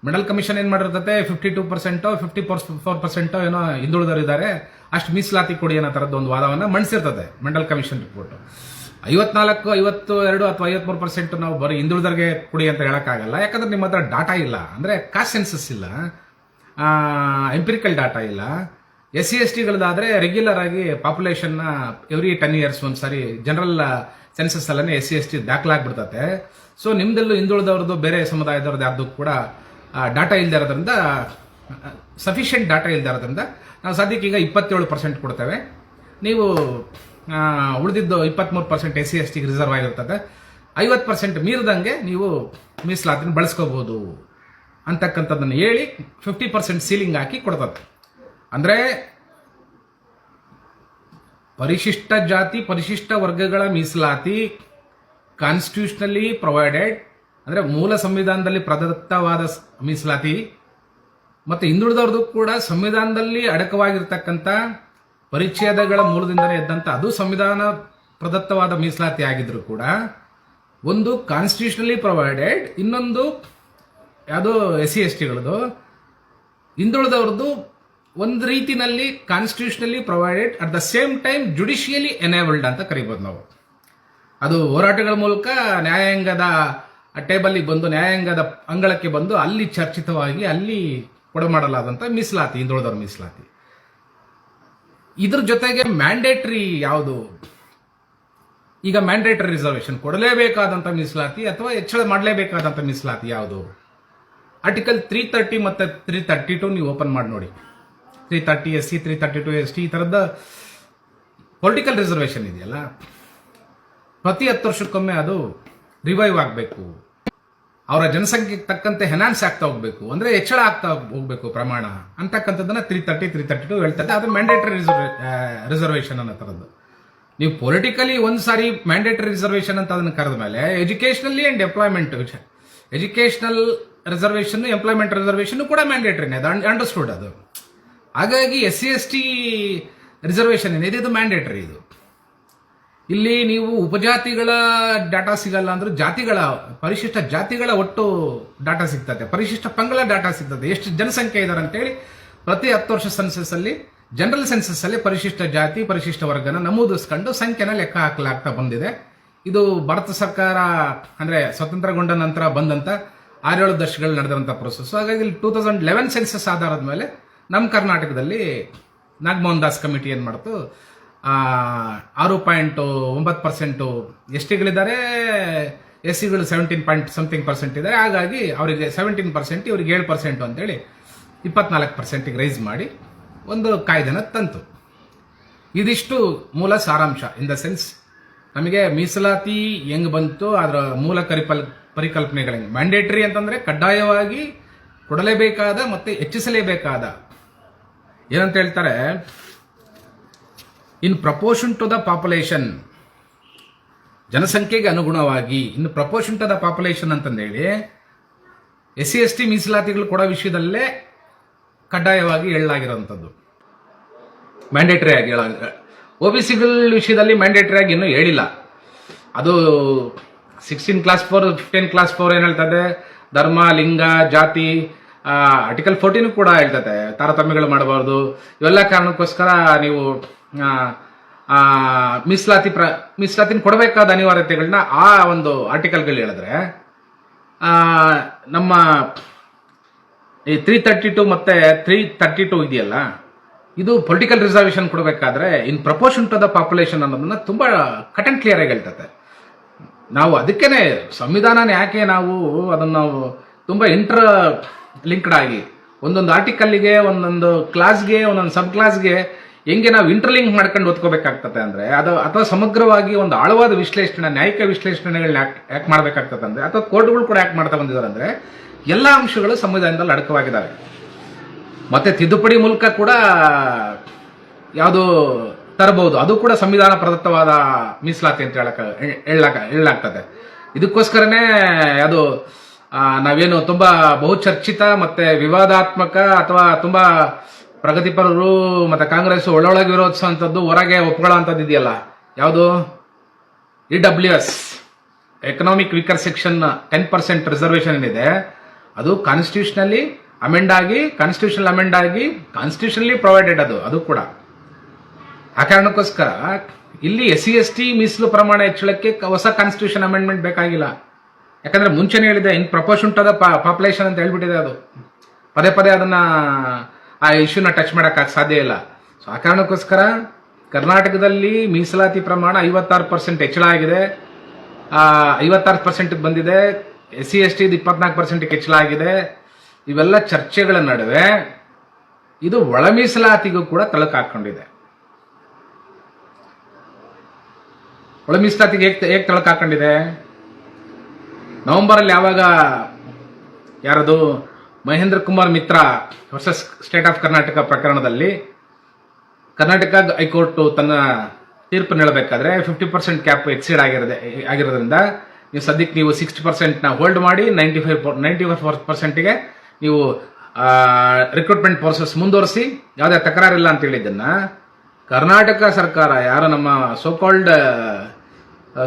B: ಮೆಡಲ್ ಕಮಿಷನ್ ಏನ್ ಮಾಡಿರ್ತದೆ, 52% 54% ಏನೋ ಹಿಂದುಳಿದವರು ಇದ್ದಾರೆ, ಅಷ್ಟು ಮೀಸಲಾತಿ ಕೊಡಿ ಅನ್ನೋ ತರದ್ದು ಒಂದು ವಾದವನ್ನ ಮಂಡಿಸಿರ್ತದೆ ಮೆಂಡಲ್ ಕಮಿಷನ್ ರಿಪೋರ್ಟ್. 54, 52 ಅಥವಾ 53% ನಾವು ಬರೀ ಹಿಂದುಳಿದರಿಗೆ ಕೊಡಿ ಅಂತ ಹೇಳಕ್ಕಾಗಲ್ಲ. ಯಾಕಂದ್ರೆ ನಿಮ್ಮ ಹತ್ರ ಡಾಟಾ ಇಲ್ಲ, ಅಂದ್ರೆ ಕಾಸ್ಟ್ ಸೆನ್ಸಸ್ ಇಲ್ಲ, ಎಂಪಿರಿಕಲ್ ಡಾಟಾ ಇಲ್ಲ. SC/STಗಳದಾದ್ರೆ ರೆಗ್ಯುಲರ್ ಆಗಿ ಪಾಪ್ಯುಲೇಷನ್ ಎವ್ರಿ 10 years ಒಂದ್ಸರಿ ಜನರಲ್ ಸೆನ್ಸಸ್ ಅಲ್ಲೇ SC/ST ದಾಖಲಾಗ್ಬಿಡ್ತತೆ. ಸೊ ನಿಮ್ದೆಲ್ಲೂ ಹಿಂದುಳಿದವ್ರದ್ದು ಬೇರೆ ಸಮುದಾಯದವ್ರದ್ದು ಯಾರ್ದು ಕೂಡ ಡಾಟಾ ಇಲ್ಲದೆ ಇರೋದ್ರಿಂದ, ಸಫಿಷಿಯಂಟ್ ಡಾಟಾ ಇಲ್ಲದೆ ಇರೋದ್ರಿಂದ ನಾವು ಸದ್ಯಕ್ಕೆ ಈಗ 27% ಕೊಡ್ತೇವೆ. ನೀವು ಉಳಿದಿದ್ದು 23% SC/STಗೆ ರಿಸರ್ವ್ ಆಗಿರ್ತದೆ. 50% ಮೀರಿದಂಗೆ ನೀವು ಮೀಸಲಾತಿನ ಬಳಸ್ಕೋಬಹುದು ಅಂತಕ್ಕಂಥದ್ದನ್ನು ಹೇಳಿ 50% ಸೀಲಿಂಗ್ ಹಾಕಿ ಕೊಡ್ತದೆ. ಅಂದ್ರೆ ಪರಿಶಿಷ್ಟ ಜಾತಿ ಪರಿಶಿಷ್ಟ ವರ್ಗಗಳ ಮೀಸಲಾತಿ ಕಾನ್ಸ್ಟಿಟ್ಯೂಷನಲಿ ಪ್ರೊವೈಡೆಡ್, ಅಂದ್ರೆ ಮೂಲ ಸಂವಿಧಾನದಲ್ಲಿ ಪ್ರದತ್ತವಾದ ಮೀಸಲಾತಿ, ಮತ್ತೆ ಹಿಂದುಳಿದವ್ರದ್ದು ಕೂಡ ಸಂವಿಧಾನದಲ್ಲಿ ಅಡಕವಾಗಿರ್ತಕ್ಕಂಥ ಪರಿಚ್ಛೇದಗಳ ಮೂಲದಿಂದಲೇ ಎದ್ದಂತ ಅದು ಸಂವಿಧಾನ ಪ್ರದತ್ತವಾದ ಮೀಸಲಾತಿ ಆಗಿದ್ರು ಕೂಡ ಒಂದು ಕಾನ್ಸ್ಟಿಟ್ಯೂಷನಲಿ ಪ್ರೊವೈಡೆಡ್, ಇನ್ನೊಂದು ಯಾವುದೋ SC/STಗಳದು, ಹಿಂದುಳಿದವ್ರದ್ದು ಒಂದು ರೀತಿನಲ್ಲಿ constitutionally provided, at the same time judicially enabled ಅಂತ ಕರಿಬೋದು ನಾವು. ಅದು ಹೋರಾಟಗಳ ಮೂಲಕ ನ್ಯಾಯಾಂಗದ ಟೇಬಲ್ಗೆ ಬಂದು, ನ್ಯಾಯಾಂಗದ ಅಂಗಳಕ್ಕೆ ಬಂದು ಅಲ್ಲಿ ಚರ್ಚಿತವಾಗಿ ಅಲ್ಲಿ ಕೊಡಮಾಡಲಾದಂಥ ಮೀಸಲಾತಿ, ಹಿಂದುಳಿದವ್ರ ಮೀಸಲಾತಿ. ಇದ್ರ ಜೊತೆಗೆ ಮ್ಯಾಂಡೇಟರಿ ಯಾವುದು, ಈಗ ಮ್ಯಾಂಡೇಟರಿ ರಿಸರ್ವೇಶನ್ ಕೊಡಲೇಬೇಕಾದಂಥ ಮೀಸಲಾತಿ ಅಥವಾ ಹೆಚ್ಚಳ ಮಾಡಲೇಬೇಕಾದಂಥ ಮೀಸಲಾತಿ ಯಾವುದು? ಆರ್ಟಿಕಲ್ 330 ಮತ್ತು 332 ನೀವು ಓಪನ್ ಮಾಡಿ ನೋಡಿ. 330 SC, 332 ST, ಈ ಥರದ ಪೊಲಿಟಿಕಲ್ ರಿಸರ್ವೇಶನ್ ಇದೆಯಲ್ಲ, ಪ್ರತಿ 10 ವರ್ಷಕ್ಕೊಮ್ಮೆ ಅದು ರಿವೈವ್ ಆಗಬೇಕು, ಅವರ ಜನಸಂಖ್ಯೆಗೆ ತಕ್ಕಂತೆ ಹೆನಾನ್ಸ್ ಆಗ್ತಾ ಹೋಗ್ಬೇಕು, ಅಂದ್ರೆ ಹೆಚ್ಚಳ ಆಗ್ತಾ ಹೋಗ್ಬೇಕು ಪ್ರಮಾಣ ಅಂತಕ್ಕಂಥದ್ದನ್ನ 330, 332 ಹೇಳ್ತದೆ. ಅದು ಮ್ಯಾಂಡೇಟರಿ ರಿಸರ್ವೇಶನ್ ಅನ್ನೋ ಥರದ್ದು. ನೀವು ಪೊಲಿಟಿಕಲಿ ಒಂದು ಸಾರಿ ಮ್ಯಾಂಡೇಟರಿ ರಿಸರ್ವೇಶನ್ ಅಂತ ಅದನ್ನು ಕರೆದ ಮೇಲೆ ಎಜುಕೇಶನಲ್ಲಿ and employment, educational reservation, employment reservation ಕೂಡ ಮ್ಯಾಂಡೇಟರಿನೇ, ಅದು ಅಂಡರ್ಸ್ಟುಡ್. ಅದು ಹಾಗಾಗಿ SC/ST ರಿಸರ್ವೇಶನ್ ಏನಿದೆ ಇದು ಮ್ಯಾಂಡೇಟರಿ. ಇದು ಇಲ್ಲಿ ನೀವು ಉಪಜಾತಿಗಳ ಡಾಟಾ ಸಿಗಲ್ಲ ಅಂದ್ರೆ ಜಾತಿಗಳ, ಪರಿಶಿಷ್ಟ ಜಾತಿಗಳ ಒಟ್ಟು ಡಾಟಾ ಸಿಗ್ತದೆ, ಪರಿಶಿಷ್ಟ ಪಂಗಡ ಡಾಟಾ ಸಿಗ್ತದೆ, ಎಷ್ಟು ಜನಸಂಖ್ಯೆ ಇದಾರೆ ಅಂತೇಳಿ ಪ್ರತಿ 10 ವರ್ಷ ಸೆನ್ಸಸ್ ಅಲ್ಲಿ, ಜನರಲ್ ಸೆನ್ಸಸ್ ಅಲ್ಲಿ ಪರಿಶಿಷ್ಟ ಜಾತಿ, ಪರಿಶಿಷ್ಟ ವರ್ಗನ ನಮೂದಿಸ್ಕೊಂಡು ಸಂಖ್ಯೆನ ಲೆಕ್ಕ ಹಾಕಲಾಗ್ತಾ ಬಂದಿದೆ. ಇದು ಭಾರತ ಸರ್ಕಾರ ಅಂದ್ರೆ ಸ್ವತಂತ್ರಗೊಂಡ ನಂತರ ಬಂದಂತ 6-7 ದಶಕಗಳು ನಡೆದಂತ ಪ್ರೊಸೆಸ್. ಹಾಗಾಗಿ 2011 ಸೆನ್ಸಸ್ ಆಧಾರದ ಮೇಲೆ ನಮ್ಮ ಕರ್ನಾಟಕದಲ್ಲಿ ನಾಗಮೋಹನ್ ದಾಸ್ ಕಮಿಟಿ ಏನ್ ಮಾಡ್ತು, 6.9% STಗಳಿದ್ದಾರೆ, SCಗಳು 17.something% ಇದ್ದಾರೆ. ಹಾಗಾಗಿ ಅವರಿಗೆ 17%, ಇವರಿಗೆ 7% ಅಂತೇಳಿ 24% ರೈಸ್ ಮಾಡಿ ಒಂದು ಕಾಯ್ದೆನ ತಂತು. ಇದಿಷ್ಟು ಮೂಲ ಸಾರಾಂಶ. ಇನ್ ದ ಸೆನ್ಸ್ ನಮಗೆ ಮೀಸಲಾತಿ ಹೆಂಗ್ ಬಂತು, ಅದರ ಮೂಲ ಪರಿಕಲ್ಪನೆಗಳು ಹೆಂಗೆ. ಮ್ಯಾಂಡೇಟರಿ ಅಂತಂದ್ರೆ ಕಡ್ಡಾಯವಾಗಿ ಕೊಡಲೇಬೇಕಾದ ಮತ್ತೆ ಹೆಚ್ಚಿಸಲೇಬೇಕಾದ, ಏನಂತ ಹೇಳ್ತಾರೆ, ಇನ್ ಪ್ರಪೋರ್ಷನ್ ಟು ದ ಪಾಪ್ಯುಲೇಷನ್, ಜನಸಂಖ್ಯೆಗೆ ಅನುಗುಣವಾಗಿ. ಇನ್ನು ಪ್ರಪೋರ್ಷನ್ ಟು ದ ಪಾಪ್ಯುಲೇಷನ್ ಅಂತಂದೇಳಿ SC/ST ಮೀಸಲಾತಿಗಳು ಕೊಡೋ ವಿಷಯದಲ್ಲೇ ಕಡ್ಡಾಯವಾಗಿ ಹೇಳಲಾಗಿರುವಂಥದ್ದು, ಮ್ಯಾಂಡೇಟರಿ ಆಗಿ OBCಗಳ ವಿಷಯದಲ್ಲಿ ಮ್ಯಾಂಡೇಟರಿ ಆಗಿ ಇನ್ನೂ ಹೇಳಿಲ್ಲ. ಅದು 16 ಕ್ಲಾಸ್ 4, 15 ಕ್ಲಾಸ್ 4 ಏನ್ ಹೇಳ್ತದೆ, ಧರ್ಮ, ಲಿಂಗ, ಜಾತಿ, ಆರ್ಟಿಕಲ್ 14 ಕೂಡ ಹೇಳ್ತದೆ ತಾರತಮ್ಯಗಳು ಮಾಡಬಾರ್ದು. ಇವೆಲ್ಲ ಕಾರಣಕ್ಕೋಸ್ಕರ ನೀವು ಮೀಸಲಾತಿನ ಕೊಡಬೇಕಾದ ಅನಿವಾರ್ಯತೆಗಳನ್ನ ಆ ಒಂದು ಆರ್ಟಿಕಲ್ಗಳು ಹೇಳಿದ್ರೆ, ನಮ್ಮ ಈ 332 ಮತ್ತೆ 332 ಇದೆಯಲ್ಲ, ಇದು ಪೊಲಿಟಿಕಲ್ ರಿಸರ್ವೇಶನ್ ಕೊಡಬೇಕಾದ್ರೆ ಇನ್ ಪ್ರಪೋರ್ಷನ್ ಟು ದ ಪಾಪ್ಯುಲೇಷನ್ ಅನ್ನೋದನ್ನ ತುಂಬಾ ಕಟ್ ಅಂಡ್ ಕ್ಲಿಯರ್ ಆಗಿ ಹೇಳ್ತದೆ. ನಾವು ಅದಕ್ಕೇನೆ ಸಂವಿಧಾನ ಯಾಕೆ ನಾವು ಅದನ್ನ ತುಂಬಾ ಇಂಟರ್ ಲಿಂಕ್ಡ್ ಆಗಿ ಒಂದೊಂದು ಆರ್ಟಿಕಲ್ಗೆ, ಒಂದೊಂದು ಕ್ಲಾಸ್ಗೆ, ಒಂದೊಂದು ಸಬ್ ಕ್ಲಾಸ್ಗೆ ಹೆಂಗೆ ನಾವು ಇಂಟರ್ಲಿಂಕ್ ಮಾಡ್ಕೊಂಡು ಓದ್ಕೋಬೇಕಾಗ್ತದೆ ಅಂದ್ರೆ, ಅದು ಅಥವಾ ಸಮಗ್ರವಾಗಿ ಒಂದು ಆಳವಾದ ವಿಶ್ಲೇಷಣೆ, ನ್ಯಾಯಿಕ ವಿಶ್ಲೇಷಣೆಗಳನ್ನ ಯಾಕೆ ಮಾಡ್ಬೇಕಾಗ್ತದೆ ಅಂದ್ರೆ, ಅಥವಾ ಕೋರ್ಟ್ಗಳು ಕೂಡ ಯಾಕೆ ಮಾಡ್ತಾ ಬಂದಿದ್ದಾರೆ ಅಂದ್ರೆ, ಎಲ್ಲ ಅಂಶಗಳು ಸಂವಿಧಾನದಲ್ಲಿ ಅಡಕವಾಗಿದ್ದಾವೆ. ಮತ್ತೆ ತಿದ್ದುಪಡಿ ಮೂಲಕ ಕೂಡ ಯಾವುದು ತರಬಹುದು, ಅದು ಕೂಡ ಸಂವಿಧಾನ ಪ್ರದತ್ತವಾದ ಮೀಸಲಾತಿ ಅಂತ ಹೇಳಲಾಗ್ತದೆ. ಇದಕ್ಕೋಸ್ಕರನೇ ಅದು ನಾವೇನು ತುಂಬಾ ಬಹುಚರ್ಚಿತ ಮತ್ತೆ ವಿವಾದಾತ್ಮಕ ಅಥವಾ ತುಂಬಾ ಪ್ರಗತಿಪರರು ಮತ್ತೆ ಕಾಂಗ್ರೆಸ್ ಒಳೊಳಗೆ ವಿರೋಧಿಸುವಂಥದ್ದು, ಹೊರಗೆ ಒಪ್ಕೊಳ್ಳುವಂಥದ್ದು ಇದೆಯಲ್ಲ, ಯಾವುದು EWS, economic weaker section 10% reservation ಏನಿದೆ, ಅದು ಕಾನ್ಸ್ಟಿಟ್ಯೂಷನಲಿ ಅಮೆಂಡ್ ಆಗಿ, ಕಾನ್ಸ್ಟಿಟ್ಯೂಷನಲಿ ಪ್ರೊವೈಡೆಡ್ ಅದು ಕೂಡ. ಆ ಕಾರಣಕ್ಕೋಸ್ಕರ ಇಲ್ಲಿ SC/ST ಮೀಸಲು ಪ್ರಮಾಣ ಹೆಚ್ಚಳಕ್ಕೆ ಹೊಸ ಕಾನ್ಸ್ಟಿಟ್ಯೂಷನ್ ಅಮೆಂಡ್ಮೆಂಟ್ ಬೇಕಾಗಿಲ್ಲ. ಯಾಕಂದ್ರೆ ಮುಂಚೆನೇ ಹೇಳಿದೆ, ಇನ್ ಪ್ರಪೋರ್ಷನ್ ಟು ದ ಪಾಪ್ಯುಲೇಷನ್ ಅಂತ ಹೇಳ್ಬಿಟ್ಟಿದೆ. ಅದು ಪದೇ ಪದೇ ಅದನ್ನ ಆ ಇಶ್ಯೂನ ಟಚ್ ಮಾಡಕ್ ಸಾಧ್ಯ ಇಲ್ಲ. ಸೊ ಆ ಕಾರಣಕ್ಕೋಸ್ಕರ ಕರ್ನಾಟಕದಲ್ಲಿ ಮೀಸಲಾತಿ ಪ್ರಮಾಣ 56% ಹೆಚ್ಚಳ ಆಗಿದೆ, 56% ಬಂದಿದೆ. SC/ST 24% ಹೆಚ್ಚಳ ಆಗಿದೆ. ಇವೆಲ್ಲ ಚರ್ಚೆಗಳ ನಡುವೆ ಇದು ಒಳ ಮೀಸಲಾತಿಗೂ ಕೂಡ ತಳಕು ಹಾಕೊಂಡಿದೆ. ಒಳ ಮೀಸಲಾತಿಗೆ ಹೇಗೆ ತಳಕು ಹಾಕೊಂಡಿದೆ? ನವೆಂಬರ್ ಅಲ್ಲಿ ಯಾವಾಗ ಯಾರದು ಮಹೇಂದ್ರ ಕುಮಾರ್ ಮಿತ್ರ ವರ್ಸಸ್ ಸ್ಟೇಟ್ ಆಫ್ ಕರ್ನಾಟಕ ಪ್ರಕರಣದಲ್ಲಿ ಕರ್ನಾಟಕ ಹೈಕೋರ್ಟ್ ತನ್ನ ತೀರ್ಪು ನೀಡಬೇಕಾದ್ರೆ 50% ಕ್ಯಾಪ್ ಎಕ್ಸೀಡ್ ಆಗಿರೋದ್ರಿಂದ ನೀವು ಸದ್ಯಕ್ಕೆ ನೀವು 60% ಹೋಲ್ಡ್ ಮಾಡಿ 95%ಗೆ ನೀವು ರಿಕ್ರೂಟ್ಮೆಂಟ್ ಪ್ರೋಸೆಸ್ ಮುಂದುವರಿಸಿ, ಯಾವುದೇ ತಕರಾರಿಲ್ಲ ಅಂತ ಹೇಳಿದ್ದನ್ನ ಕರ್ನಾಟಕ ಸರ್ಕಾರ ಯಾರು ನಮ್ಮ ಸೋಕಾಲ್ಡ್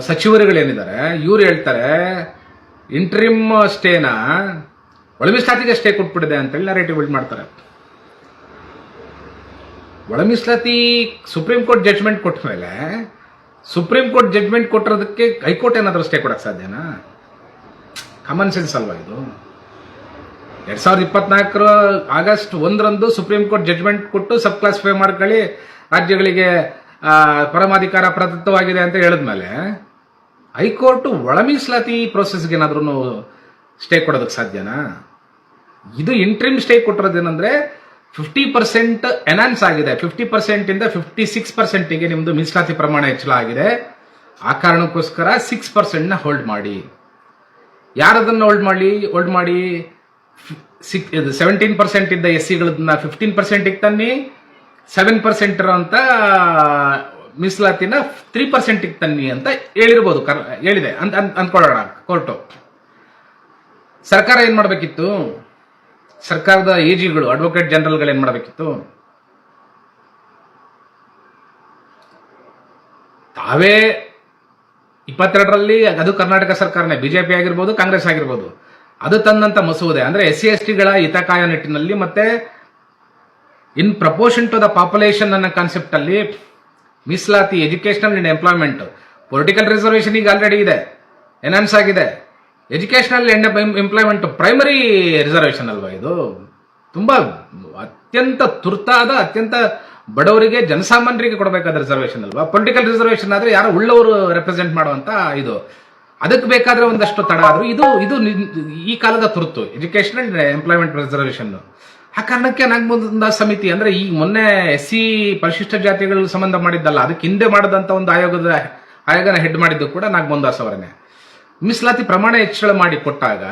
B: ಸಚಿವರುಗಳೇನಿದ್ದಾರೆ ಇವ್ರು ಹೇಳ್ತಾರೆ ಇಂಟ್ರಿಮ್ ಸ್ಟೇನ ಒಳ ಮೀಸಲಾತಿಗೆ ಸ್ಟೇ ಕೊಟ್ಬಿಟ್ಟಿದೆ ಅಂತೇಳಿ ನರೇಟಿವ್ ಬಿಲ್ಡ್ ಮಾಡ್ತಾರೆ. ಒಳ ಮೀಸಲಾತಿ ಸುಪ್ರೀಂ ಕೋರ್ಟ್ ಜಡ್ಜ್ಮೆಂಟ್ ಕೊಟ್ಟ ಮೇಲೆ ಸುಪ್ರೀಂ ಕೋರ್ಟ್ ಜಡ್ಜ್ಮೆಂಟ್ ಕೊಟ್ಟಿರೋದಕ್ಕೆ ಹೈಕೋರ್ಟ್ ಏನಾದರೂ ಸ್ಟೇ ಕೊಡಕ್ಕೆ ಸಾಧ್ಯನಾ? ಕಾಮನ್ ಸೆನ್ಸ್ ಅಲ್ವಾ ಇದು? 2024 ಆಗಸ್ಟ್ 1ರಂದು ಸುಪ್ರೀಂ ಕೋರ್ಟ್ ಜಡ್ಜ್ಮೆಂಟ್ ಕೊಟ್ಟು ಸಬ್ ಕ್ಲಾಸಿಫೈ ಮಾಡ್ಕೊಳ್ಳಿ, ರಾಜ್ಯಗಳಿಗೆ ಪರಮಾಧಿಕಾರ ಪ್ರದತ್ತವಾಗಿದೆ ಅಂತ ಹೇಳಿದ್ಮೇಲೆ ಹೈಕೋರ್ಟ್ ಒಳ ಮೀಸಲಾತಿ ಪ್ರೋಸೆಸ್ಗೆ ಏನಾದ್ರೂ ಸ್ಟೇ ಕೊಡೋದಕ್ಕೆ ಸಾಧ್ಯನಾ? ಇದು ಇಂಟ್ರಿಮ್ ಸ್ಟೇ ಕೊಟ್ಟಿರೋದೇನಂದ್ರೆ 50% ಎನ್ಹಾನ್ಸ್ ಆಗಿದೆ. 50% ಇಂದ 56%ಗೆ ನಿಮ್ದು ಮೀಸಲಾತಿ ಪ್ರಮಾಣ ಹೆಚ್ಚಳ ಆಗಿದೆ. ಆ ಕಾರಣಕ್ಕೋಸ್ಕರ 6% ಹೋಲ್ಡ್ ಮಾಡಿ. ಯಾರದನ್ನ ಹೋಲ್ಡ್ ಮಾಡಿ 17% ಇದ್ದ ಎಸ್ಸಿಗಳನ್ನ 15% ತನ್ನಿ, 7% ಇರೋಂತ ಮೀಸಲಾತಿನ 3% ತನ್ನಿ ಅಂತ ಹೇಳಿರ್ಬೋದು, ಹೇಳಿದೆ ಅಂತ ಅಂದ್ಕೊಳ್ಳೋಣ. ಕೋರ್ಟು ಸರ್ಕಾರ ಏನ್ ಮಾಡಬೇಕಿತ್ತು? ಸರ್ಕಾರದ ಎಜಿಗಳು, ಅಡ್ವೊಕೇಟ್ ಜನರಲ್ಗಳು ಏನ್ ಮಾಡಬೇಕಿತ್ತು? ತಾವೇ 22ರಲ್ಲಿ, ಅದು ಕರ್ನಾಟಕ ಸರ್ಕಾರನೇ, ಬಿಜೆಪಿ ಆಗಿರ್ಬೋದು ಕಾಂಗ್ರೆಸ್ ಆಗಿರ್ಬೋದು, ಅದು ತಂದಂತ ಮಸೂದೆ ಅಂದ್ರೆ SC/STಗಳ ಹಿತಕಾಯ ನಿಟ್ಟಿನಲ್ಲಿ ಮತ್ತೆ ಇನ್ ಪ್ರಪೋರ್ಷನ್ ಟು ದ ಪಾಪ್ಯುಲೇಷನ್ ಅನ್ನೋ ಕಾನ್ಸೆಪ್ಟ್ ಅಲ್ಲಿ ಮೀಸಲಾತಿ, educational and employment, political reservation ಈಗ ಆಲ್ರೆಡಿ ಇದೆ, ಎನ್ಹಾನ್ಸ್ ಆಗಿದೆ. Educational and employment primary reservation ಅಲ್ವಾ ಇದು? ತುಂಬಾ ಅತ್ಯಂತ ತುರ್ತಾದ, ಅತ್ಯಂತ ಬಡವರಿಗೆ, ಜನಸಾಮಾನ್ಯರಿಗೆ ಕೊಡಬೇಕಾದ ರಿಸರ್ವೇಶನ್ ಅಲ್ವಾ? ಪೊಲಿಟಿಕಲ್ ರಿಸರ್ವೇಶನ್ ಆದ್ರೆ ಯಾರು ಉಳ್ಳವರು ರೆಪ್ರೆಸೆಂಟ್ ಮಾಡುವಂತ ಇದು. ಅದಕ್ಕೆ ಬೇಕಾದ್ರೆ ಒಂದಷ್ಟು ತಡ ಆದ್ರೂ ಇದು ಈ ಕಾಲದ ತುರ್ತು, ಎಜುಕೇಶನ್ ಅಂಡ್ ಎಂಪ್ಲಾಯ್ಮೆಂಟ್ ರಿಸರ್ವೇಶನ್. ಆ ಕಾರಣಕ್ಕೆ ನಾಗಮಂದ ಸಮಿತಿ ಅಂದ್ರೆ ಈ ಮೊನ್ನೆ SC ಪರಿಶಿಷ್ಟ ಜಾತಿಗಳು ಸಂಬಂಧ ಮಾಡಿದ್ದಲ್ಲ, ಅದಕ್ಕೆ ಹಿಂದೆ ಮಾಡದಂತ ಒಂದು ಆಯೋಗನ ಹೆಡ್ ಮಾಡಿದ್ದು ಕೂಡ ನಾಗಮಂದಾಸ್ ಅವರನ್ನೇ. ಮೀಸಲಾತಿ ಪ್ರಮಾಣ ಹೆಚ್ಚಳ ಮಾಡಿ ಕೊಟ್ಟಾಗ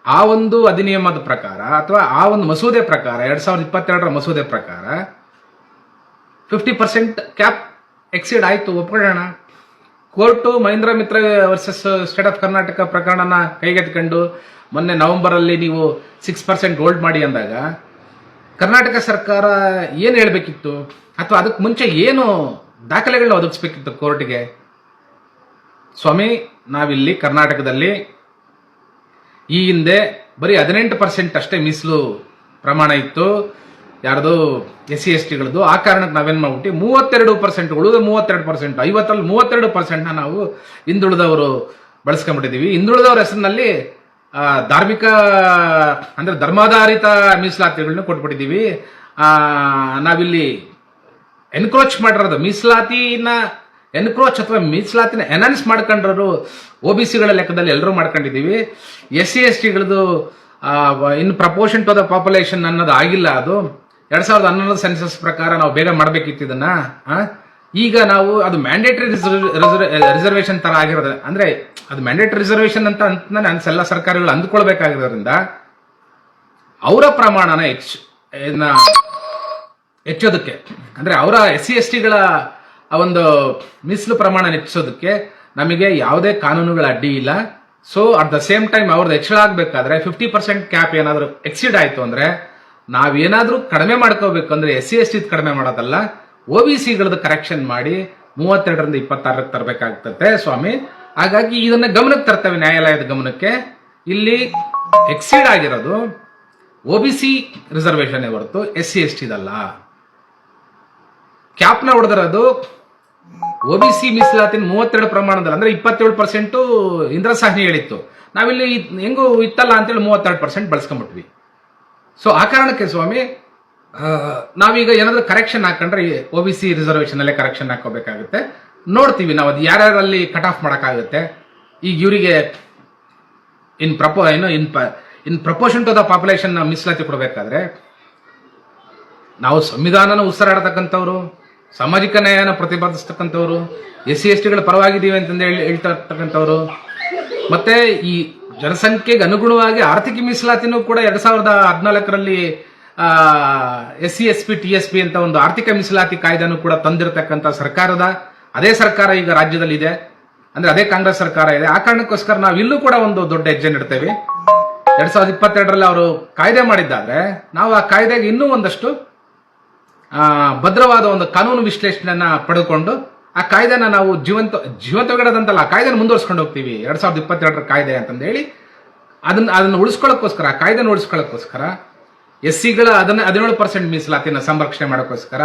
B: ಆ ಒಂದು ಅಧಿನಿಯಮದ ಪ್ರಕಾರ ಅಥವಾ ಆ ಒಂದು ಮಸೂದೆ ಪ್ರಕಾರ 2022ರ ಮಸೂದೆ ಪ್ರಕಾರ 50% ಕ್ಯಾಪ್ ಎಕ್ಸೀಡ್ ಆಯ್ತು, ಒಪ್ಕೊಳ್ಳೋಣ. Court Mahendra Mitra versus state of Karnataka ಪ್ರಕರಣನ ಕೈಗೆತ್ಕೊಂಡು ಮೊನ್ನೆ ನವೆಂಬರ್ ಅಲ್ಲಿ ನೀವು 6% ಹೋಲ್ಡ್ ಮಾಡಿ ಅಂದಾಗ ಕರ್ನಾಟಕ ಸರ್ಕಾರ ಏನು ಹೇಳಬೇಕಿತ್ತು? ಅಥವಾ ಅದಕ್ಕೆ ಮುಂಚೆ ಏನು ದಾಖಲೆಗಳನ್ನ ಒದಗಿಸ್ಬೇಕಿತ್ತು ಕೋರ್ಟ್ಗೆ? ಸ್ವಾಮಿ, ನಾವಿಲ್ಲಿ ಕರ್ನಾಟಕದಲ್ಲಿ ಈ ಹಿಂದೆ ಬರೀ 18% ಅಷ್ಟೇ ಮೀಸಲು ಪ್ರಮಾಣ ಇತ್ತು, ಯಾರ್ದು SC/STಗಳದ್ದು. ಆ ಕಾರಣಕ್ಕೆ ನಾವೇನ್ ಮಾಡ್ಬಿಟ್ಟು 32%, ಉಳಿದ 32%, 50ರಲ್ಲಿ 32% ನಾವು ಹಿಂದುಳಿದವರು ಬಳಸ್ಕೊಂಡ್ಬಿಟ್ಟಿದೀವಿ. ಹಿಂದುಳಿದವರ ಹೆಸರಿನಲ್ಲಿ ಧಾರ್ಮಿಕ ಅಂದ್ರೆ ಧರ್ಮಾಧಾರಿತ ಮೀಸಲಾತಿಗಳನ್ನ ಕೊಟ್ಬಿಟ್ಟಿದೀವಿ. ನಾವಿಲ್ಲಿ ಎನ್ಕ್ರೋಚ್ ಮಾಡಿರೋದು ಮೀಸಲಾತಿನ ಎನ್ಕ್ರೋಚ್ ಅಥವಾ ಮೀಸಲಾತಿನ ಎನ್ಹಾನ್ಸ್ ಮಾಡ್ಕೊಂಡ್ರು OBCಗಳ ಲೆಕ್ಕದಲ್ಲಿ ಎಲ್ಲರೂ ಮಾಡ್ಕೊಂಡಿದೀವಿ. SC/STಗಳದ್ದು ಇನ್ ಪ್ರಪೋರ್ಷನ್ ಟು ದ ಪಾಪ್ಯುಲೇಷನ್ ಅನ್ನೋದು ಆಗಿಲ್ಲ. ಅದು 2011 ಸೆನ್ಸಸ್ ಪ್ರಕಾರ ನಾವು ಬೇಗ ಮಾಡ್ಬೇಕಿತ್ತು ಇದನ್ನ. ಈಗ ನಾವು ಅದು ಮ್ಯಾಂಡೇಟರಿ ರಿಸರ್ವೇಶನ್ ತರ ಆಗಿರೋದು, ಅಂದ್ರೆ ಅದು ಮ್ಯಾಂಡೇಟರಿ ರಿಸರ್ವೇಶನ್ ಅಂತ ಎಲ್ಲ ಸರ್ಕಾರಗಳು ಅಂದ್ಕೊಳ್ಬೇಕಾಗಿರೋದ್ರಿಂದ ಅವರ ಪ್ರಮಾಣನ ಹೆಚ್ಚೋದಕ್ಕೆ, ಅಂದ್ರೆ ಅವರ SC/STಗಳ ಒಂದು ಮೀಸಲು ಪ್ರಮಾಣ ಹೆಚ್ಚಿಸೋದಕ್ಕೆ ನಮಗೆ ಯಾವುದೇ ಕಾನೂನುಗಳ ಅಡ್ಡಿ ಇಲ್ಲ. So at the same time ಅವ್ರದ್ದು ಹೆಚ್ಚಳ ಆಗ್ಬೇಕಾದ್ರೆ 50% ಕ್ಯಾಪ್ ಏನಾದ್ರು ಎಕ್ಸಿಡ್ ಆಯ್ತು ಅಂದ್ರೆ ನಾವೇನಾದ್ರೂ ಕಡಿಮೆ ಮಾಡ್ಕೋಬೇಕಂದ್ರೆ SC/ST ಕಡಿಮೆ ಮಾಡೋದಲ್ಲ, OBCಗಳದ್ದು ಕರೆಕ್ಷನ್ ಮಾಡಿ 32ರಿಂದ 26ಕ್ಕೆ ತರಬೇಕಾಗ್ತದೆ ಸ್ವಾಮಿ. ಹಾಗಾಗಿ ಇದನ್ನ ಗಮನಕ್ಕೆ ತರ್ತೇವೆ, ನ್ಯಾಯಾಲಯದ ಗಮನಕ್ಕೆ. ಇಲ್ಲಿ ಎಕ್ಸಿಡ್ ಆಗಿರೋದು OBC ರಿಸರ್ವೇಶನ್ ಹೊರತು SC/STದಲ್ಲ. ಕ್ಯಾಪ್ನ ಹೊಡೆದಿರೋದು OBC ಮೀಸಲಾತಿನ 32 ಪ್ರಮಾಣದಲ್ಲಿ, ಅಂದ್ರೆ 27% ಇಂದಿರಾ ಸಾಹ್ನಿ ಹೇಳಿತ್ತು. ನಾವಿಲ್ಲಿ ಹೆಂಗು ಇತ್ತಲ್ಲ ಅಂತೇಳಿ 32% ಬಳಸ್ಕೊಂಡ್ಬಿಟ್ವಿ. ಸೊ ಆ ಕಾರಣಕ್ಕೆ ಸ್ವಾಮಿ ನಾವೀಗ ಏನಾದ್ರೂ ಕರೆಕ್ಷನ್ ಹಾಕೊಂಡ್ರೆ OBC ರಿಸರ್ವೇಶನ್ ಅಲ್ಲೇ ಕರೆಕ್ಷನ್ ಹಾಕೋಬೇಕಾಗುತ್ತೆ. ನೋಡ್ತೀವಿ ನಾವು ಅದು ಯಾರ್ಯಾರಲ್ಲಿ ಕಟ್ ಆಫ್ ಮಾಡಕ್ಕಾಗುತ್ತೆ. ಈಗ ಇವರಿಗೆ ಇನ್ ಪ್ರಪೋರ್ಷನ್ ಟು ದ ಪಾಪ್ಯುಲೇಷನ್ ಮೀಸಲಾತಿ ಕೊಡಬೇಕಾದ್ರೆ ನಾವು ಸಂವಿಧಾನನ ಉಸಿರಾಡತಕ್ಕಂಥವ್ರು, ಸಾಮಾಜಿಕ ನ್ಯಾಯನ ಪ್ರತಿಪಾದಿಸ್ತಕ್ಕಂಥವ್ರು, SC/STಗಳ ಪರವಾಗಿದ್ದೀವಿ ಅಂತಂದು ಹೇಳ್ತಾ ಇರ್ತಕ್ಕಂಥವ್ರು, ಮತ್ತೆ ಈ ಜನಸಂಖ್ಯೆಗೆ ಅನುಗುಣವಾಗಿ ಆರ್ಥಿಕ ಮೀಸಲಾತಿನೂ ಕೂಡ 2014ರಲ್ಲಿ SC/ST TSP ಅಂತ ಒಂದು ಆರ್ಥಿಕ ಮೀಸಲಾತಿ ಕಾಯ್ದೆನೂ ಕೂಡ ತಂದಿರತಕ್ಕಂಥ ಅದೇ ಸರ್ಕಾರ ಈಗ ರಾಜ್ಯದಲ್ಲಿ ಇದೆ, ಅಂದ್ರೆ ಅದೇ ಕಾಂಗ್ರೆಸ್ ಸರ್ಕಾರ ಇದೆ. ಆ ಕಾರಣಕ್ಕೋಸ್ಕರ ನಾವು ಇಲ್ಲೂ ಕೂಡ ಒಂದು ದೊಡ್ಡ ಹೆಜ್ಜೆ ನೀಡ್ತೇವೆ. 2022ರಲ್ಲಿ ಅವರು ಕಾಯ್ದೆ ಮಾಡಿದ್ದಾದ್ರೆ ನಾವು ಆ ಕಾಯ್ದೆಗೆ ಇನ್ನೂ ಒಂದಷ್ಟು ಭದ್ರವಾದ ಒಂದು ಕಾನೂನು ವಿಶ್ಲೇಷಣೆಯನ್ನ ಪಡೆದುಕೊಂಡು ಆ ಕಾಯ್ದೆನ ನಾವು ಜೀವಂತವಿಡದಂತಲ್ಲ, ಆ ಕಾಯ್ದೆನ ಮುಂದುವರ್ಸ್ಕೊಂಡು ಹೋಗ್ತೀವಿ 2022 ಕಾಯ್ದೆ ಅಂತಂದು ಹೇಳಿ ಅದನ್ನ ಉಳಿಸ್ಕೊಳ್ಳೋಕ್ಕೋಸ್ಕರ, ಆ ಕಾಯ್ದೆನ ಉಳಿಸ್ಕೊಳ್ಳೋಕ್ಕೋಸ್ಕರ SCಗಳ 17% ಮೀಸಲಾತಿನ ಸಂರಕ್ಷಣೆ ಮಾಡೋಕ್ಕೋಸ್ಕರ,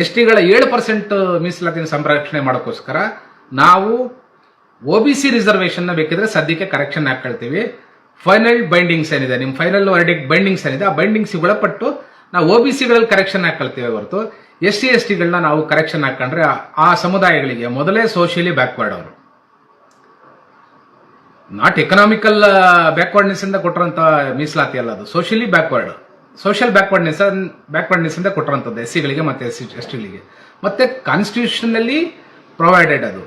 B: STಗಳ 7% ಮೀಸಲಾತಿನ ಸಂರಕ್ಷಣೆ ಮಾಡೋಕ್ಕೋಸ್ಕರ ನಾವು OBC ರಿಸರ್ವೇಶನ್ ಬೇಕಿದ್ರೆ ಸದ್ಯಕ್ಕೆ ಕರೆಕ್ಷನ್ ಹಾಕೊಳ್ತೀವಿ. ಫೈನಲ್ ಬೈಂಡಿಂಗ್ಸ್ ಏನಿದೆ, ನಿಮ್ಮ ಫೈನಲ್ ವರ್ಡಿಕ್ಟ್ ಬೈಂಡಿಂಗ್ಸ್ ಏನಿದೆ, ಆ ಬೈಂಡಿಂಗ್ಸ್ ಒಳಪಟ್ಟು ನಾವು OBCಗಳಲ್ಲಿ ಕರೆಕ್ಷನ್ ಹಾಕೊಳ್ತೀವಿ ಹೊರತು SC/STಗಳನ್ನ ನಾವು ಕರೆಕ್ಷನ್ ಹಾಕೊಂಡ್ರೆ ಆ ಸಮುದಾಯಗಳಿಗೆ ಮೊದಲೇ ಸೋಷಿಯಲಿ ಬ್ಯಾಕ್ವರ್ಡ್ ಅವರು, ನಾಟ್ ಎಕನಾಮಿಕಲ್ ಬ್ಯಾಕ್ವರ್ಡ್ನೆಸ್ ಇಂದ ಕೊಟ್ಟಿರೋಂಥ ಮೀಸಲಾತಿ ಅಲ್ಲ, ಅದು ಸೋಷಿಯಲಿ ಬ್ಯಾಕ್ವರ್ಡ್, ಸೋಷಿಯಲ್ ಬ್ಯಾಕ್ವರ್ಡ್ನೆಸ್ ಇಂದ ಕೊಟ್ಟಿರೋಂಥದ್ದು SCಗಳಿಗೆ ಮತ್ತೆ STಗಳಿಗೆ. ಮತ್ತೆ ಕಾನ್ಸ್ಟಿಟ್ಯೂಷನ್ ನಲ್ಲಿ ಪ್ರೊವೈಡೆಡ್, ಅದು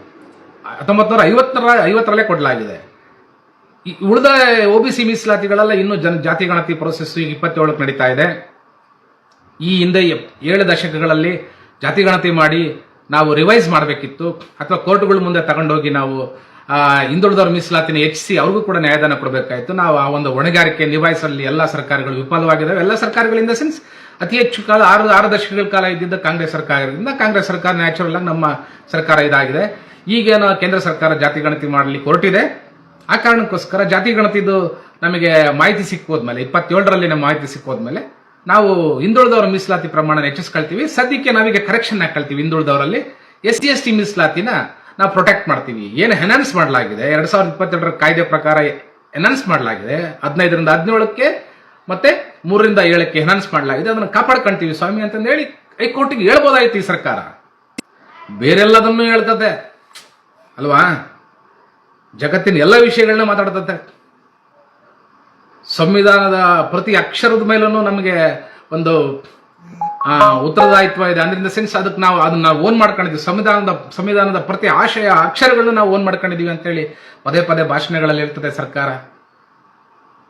B: 1950ರಲ್ಲೇ ಕೊಡಲಾಗಿದೆ. ಉಳಿದ OBC ಮೀಸಲಾತಿಗಳೆಲ್ಲ ಇನ್ನೂ ಜಾತಿ ಗಣತಿ ಪ್ರೋಸೆಸ್ ಈಗ 27ಕ್ಕೆ ನಡೀತಾ ಇದೆ. ಈ ಹಿಂದೆ 7 ದಶಕಗಳಲ್ಲಿ ಜಾತಿ ಗಣತಿ ಮಾಡಿ ನಾವು ರಿವೈಸ್ ಮಾಡಬೇಕಿತ್ತು, ಅಥವಾ ಕೋರ್ಟ್ಗಳ ಮುಂದೆ ತಗೊಂಡೋಗಿ ನಾವು ಹಿಂದುಳಿದವರ ಮೀಸಲಾತಿನ ಹೆಚ್ಚಿಸಿ ಅವ್ರಿಗೂ ಕೂಡ ನ್ಯಾಯದಾನ ಕೊಡಬೇಕಾಯ್ತು. ನಾವು ಆ ಒಂದು ಹೊಣೆಗಾರಿಕೆ ನಿಭಾಯಿಸಲ್ಲಿ ಎಲ್ಲ ಸರ್ಕಾರಗಳು ವಿಫಲವಾಗಿದ್ದಾವೆ. ಎಲ್ಲ ಸರ್ಕಾರಗಳಿಂದ ಸಿನ್ಸ್ ಅತಿ ಹೆಚ್ಚು ಕಾಲ 6 ದಶಕಗಳ ಕಾಲ ಇದ್ದಿದ್ದ ಕಾಂಗ್ರೆಸ್ ಸರ್ಕಾರದಿಂದ ಕಾಂಗ್ರೆಸ್ ಸರ್ಕಾರ ನ್ಯಾಚುರಲ್ ಆಗಿ ನಮ್ಮ ಸರ್ಕಾರ ಇದಾಗಿದೆ. ಈಗೇನು ಕೇಂದ್ರ ಸರ್ಕಾರ ಜಾತಿ ಗಣತಿ ಮಾಡಲಿಕ್ಕೆ ಹೊರಟಿದೆ. ಆ ಕಾರಣಕ್ಕೋಸ್ಕರ ಜಾತಿ ಗಣತಿದು ನಮಗೆ ಮಾಹಿತಿ ಸಿಕ್ಕೋದ್ಮೇಲೆ 27ರಲ್ಲಿ ನಮ್ಮ ಮಾಹಿತಿ ಸಿಕ್ಕೋದ್ಮೇಲೆ ನಾವು ಹಿಂದುಳಿದವರ ಮೀಸಲಾತಿ ಪ್ರಮಾಣ ಹೆಚ್ಚಿಸ್ಕೊಳ್ತೀವಿ. ಸದ್ಯಕ್ಕೆ ನಾವೀಗ ಕರೆಕ್ಷನ್ ಹಾಕೊಳ್ತೀವಿ. ಹಿಂದುಳಿದವರಲ್ಲಿ SC/ST ಮೀಸಲಾತಿನ ನಾವು ಪ್ರೊಟೆಕ್ಟ್ ಮಾಡ್ತೀವಿ. ಏನು ಎನ್ಹಾನ್ಸ್ ಮಾಡಲಾಗಿದೆ 2022ರ ಕಾಯ್ದೆ ಪ್ರಕಾರ ಎನ್ಹಾನ್ಸ್ ಮಾಡಲಾಗಿದೆ, 15ರಿಂದ 17ಕ್ಕೆ ಮತ್ತೆ 3ರಿಂದ 7ಕ್ಕೆ ಎನ್ಹಾನ್ಸ್ ಮಾಡಲಾಗಿದೆ. ಅದನ್ನು ಕಾಪಾಡ್ಕೊಂತೀವಿ ಸ್ವಾಮಿ ಅಂತಂದು ಹೇಳಿ ಹೈಕೋರ್ಟಿಗೆ ಹೇಳ್ಬೋದಾಯ್ತು ಈ ಸರ್ಕಾರ. ಬೇರೆಲ್ಲದನ್ನು ಹೇಳ್ತದೆ ಅಲ್ವಾ, ಜಗತ್ತಿನ ಎಲ್ಲ ವಿಷಯಗಳನ್ನ ಮಾತಾಡ್ತದೆ. ಸಂವಿಧಾನದ ಪ್ರತಿ ಅಕ್ಷರದ ಮೇಲೂ ನಮಗೆ ಒಂದು ಉತ್ತರದಾಯಿತ್ವ ಇದೆ. ಅಂದ್ರೆ ಸೆನ್ಸ್ ಅದಕ್ಕೆ ನಾವು ಅದನ್ನ ಓನ್ ಮಾಡ್ಕೊಂಡಿದ್ವಿ. ಸಂವಿಧಾನದ ಪ್ರತಿ ಆಶಯ ಅಕ್ಷರಗಳನ್ನ ನಾವು ಓನ್ ಮಾಡ್ಕೊಂಡಿದೀವಿ ಅಂತೇಳಿ ಪದೇ ಪದೇ ಭಾಷಣಗಳಲ್ಲಿ ಹೇಳ್ತದೆ ಸರ್ಕಾರ.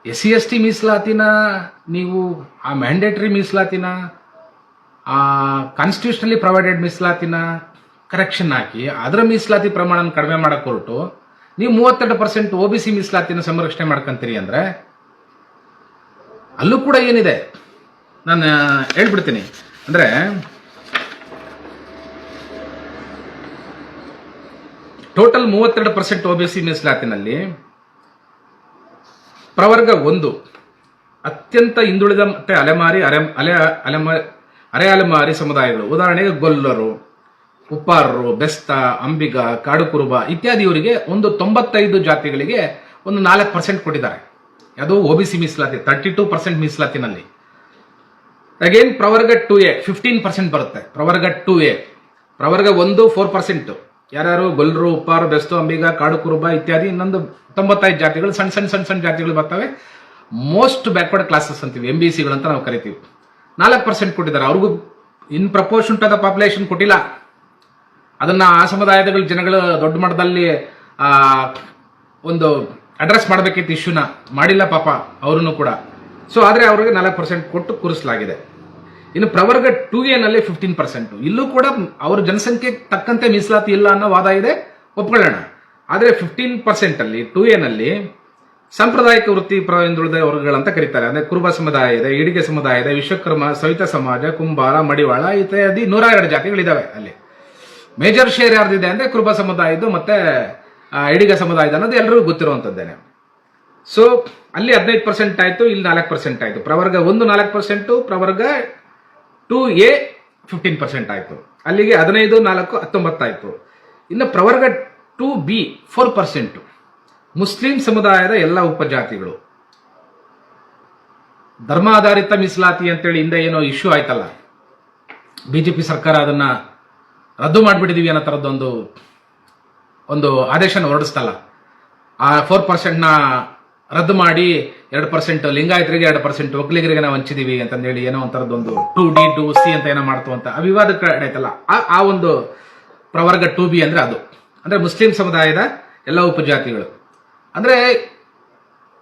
B: SC/ST ಮೀಸಲಾತಿನ ನೀವು ಆ ಮ್ಯಾಂಡೇಟರಿ ಮೀಸಲಾತಿನ ಆ ಕಾನ್ಸ್ಟಿಟ್ಯೂಷನಲಿ ಪ್ರೊವೈಡೆಡ್ ಮೀಸಲಾತಿನ ಕರೆಕ್ಷನ್ ಹಾಕಿ ಅದರ ಮೀಸಲಾತಿ ಪ್ರಮಾಣ ಕಡಿಮೆ ಮಾಡಕ್ ಹೊರಟು ನೀವು 32% OBC ಮೀಸಲಾತಿನ ಸಂರಕ್ಷಣೆ ಮಾಡ್ಕೊಂತೀರಿ ಅಂದ್ರೆ ಅಲ್ಲೂ ಕೂಡ ಏನಿದೆ ನಾನು ಹೇಳ್ಬಿಡ್ತೀನಿ. ಅಂದ್ರೆ ಟೋಟಲ್ 32% OBC ಮೀಸಲಾತಿನಲ್ಲಿ ಪ್ರವರ್ಗ 1 ಅತ್ಯಂತ ಹಿಂದುಳಿದ ಮತ್ತೆ ಅರೆ ಅಲೆಮಾರಿ ಸಮುದಾಯಗಳು, ಉದಾಹರಣೆಗೆ ಗೊಲ್ಲರು, ಉಪ್ಪಾರರು, ಬೆಸ್ತ, ಅಂಬಿಗ, ಕಾಡುಕುರುಬ ಇತ್ಯಾದಿಯವರಿಗೆ ಒಂದು 95 ಜಾತಿಗಳಿಗೆ ಒಂದು 4% ಕೊಟ್ಟಿದ್ದಾರೆ. ಅದು OBC ಮೀಸಲಾತಿ 32% ಮೀಸಲಾತಿನಲ್ಲಿ. ಅಗೇನ್ ಪ್ರವರ್ಗ 2A 15% ಬರುತ್ತೆ. ಪ್ರವರ್ಗ 2A, ಪ್ರವರ್ಗ 1 4%. ಯಾರ್ಯಾರು ಗೊಲ್ಲರು, ಉಪ್ಪಾರು, ಬೆಸ್ತು, ಅಂಬಿಗ, ಕಾಡುಕುರುಬ ಇತ್ಯಾದಿ ಇನ್ನೊಂದು 95 ಜಾತಿಗಳು, ಸಣ್ಣ ಜಾತಿಗಳು ಬರ್ತವೆ. ಮೋಸ್ಟ್ ಬ್ಯಾಕ್ವರ್ಡ್ ಕ್ಲಾಸಸ್ ಅಂತೀವಿ, MBCಗಳು ಅಂತ ನಾವು ಕರಿತೀವಿ. 4% ಕೊಟ್ಟಿದ್ದಾರೆ. ಅವ್ರಿಗೂ ಇನ್ ಪ್ರಪೋರ್ಷನ್ ಟು ದ ಪಾಪ್ಯುಲೇಷನ್ ಕೊಟ್ಟಿಲ್ಲ. ಅದನ್ನ ಆ ಸಮುದಾಯದ ಜನಗಳು ದೊಡ್ಡ ಮಟ್ಟದಲ್ಲಿ ಒಂದು ಅಡ್ರೆಸ್ ಮಾಡಬೇಕಿತ್ತು, ಇಶ್ಯೂನ ಮಾಡಿಲ್ಲ ಪಾಪ ಅವರನ್ನು ಕೂಡ. ಸೊ ಆದ್ರೆ ಅವರಿಗೆ 4% ಕೊಟ್ಟು ಕೂರಿಸಲಾಗಿದೆ. ಇನ್ನು ಪ್ರವರ್ಗ 2A ನಲ್ಲಿ 15%. ಇಲ್ಲೂ ಕೂಡ ಅವರ ಜನಸಂಖ್ಯೆ ತಕ್ಕಂತೆ ಮೀಸಲಾತಿ ಇಲ್ಲ ಅನ್ನೋ ವಾದ ಇದೆ, ಒಪ್ಕೊಳ್ಳೋಣ. ಆದ್ರೆ 15% ಅಲ್ಲಿ 2A ನಲ್ಲಿ ಸಾಂಪ್ರದಾಯಿಕ ವೃತ್ತಿ ಹಿಂದುಳಿದ ವರ್ಗಗಳಂತ ಕರೀತಾರೆ. ಅಂದ್ರೆ ಕುರುಬ ಸಮುದಾಯ ಇದೆ, ಈಡಿಗೆ ಸಮುದಾಯ ಇದೆ, ವಿಶ್ವಕರ್ಮ, ಸವಿತ ಸಮಾಜ, ಕುಂಬಾರ, ಮಡಿವಾಳ ಇತ್ಯಾದಿ 102 ಜಾತಿಗಳಿದಾವೆ. ಅಲ್ಲಿ ಮೇಜರ್ ಶೇರ್ ಯಾರ್ದಿದೆ ಅಂದ್ರೆ ಕುರುಬ ಸಮುದಾಯದ್ದು ಮತ್ತೆ ಈಡಿಗ ಸಮುದಾಯದ ಅನ್ನೋದು ಎಲ್ಲರಿಗೂ ಗೊತ್ತಿರುವಂತದ್ದೇನೆ. ಸೊ ಅಲ್ಲಿ 15% ಆಯ್ತು, ಇಲ್ಲಿ 4% ಆಯ್ತು. ಪ್ರವರ್ಗ 1 4%, ಪ್ರವರ್ಗ 2A 15% ಆಯ್ತು. ಅಲ್ಲಿಗೆ 15, 4, 19 ಆಯ್ತು. ಇನ್ನು ಪ್ರವರ್ಗ 2B 4%. ಮುಸ್ಲಿಂ ಸಮುದಾಯದ ಎಲ್ಲ ಉಪಜಾತಿಗಳು, ಧರ್ಮಾಧಾರಿತ ಮೀಸಲಾತಿ ಅಂತೇಳಿ ಹಿಂದೆ ಏನೋ ಇಶ್ಯೂ ಆಯ್ತಲ್ಲ, ಬಿಜೆಪಿ ಸರ್ಕಾರ ಅದನ್ನ ರದ್ದು ಮಾಡಿಬಿಟ್ಟಿದೀವಿ ಅನ್ನೋ ತರದ್ದೊಂದು ಆದೇಶನ ಹೊರಡಿಸ್ತಲ್ಲ. ಆ 4% ರದ್ದು ಮಾಡಿ 2% ಲಿಂಗಾಯತರಿಗೆ, 2% ಒಕ್ಕಲಿಗರಿಗೆ ನಾವು ಹಂಚಿದೀವಿ ಅಂತಂದೇಳಿ ಏನೋ ಒಂಥರದ್ದೊಂದು 2D 2C ಅಂತ ಏನೋ ಮಾಡ್ತು ಅಂತ ಆ ವಿವಾದ ಆಯ್ತಲ್ಲ. ಆ ಒಂದು ಪ್ರವರ್ಗ 2B ಅಂದ್ರೆ ಅದು ಅಂದ್ರೆ ಮುಸ್ಲಿಂ ಸಮುದಾಯದ ಎಲ್ಲ ಉಪಜಾತಿಗಳು. ಅಂದ್ರೆ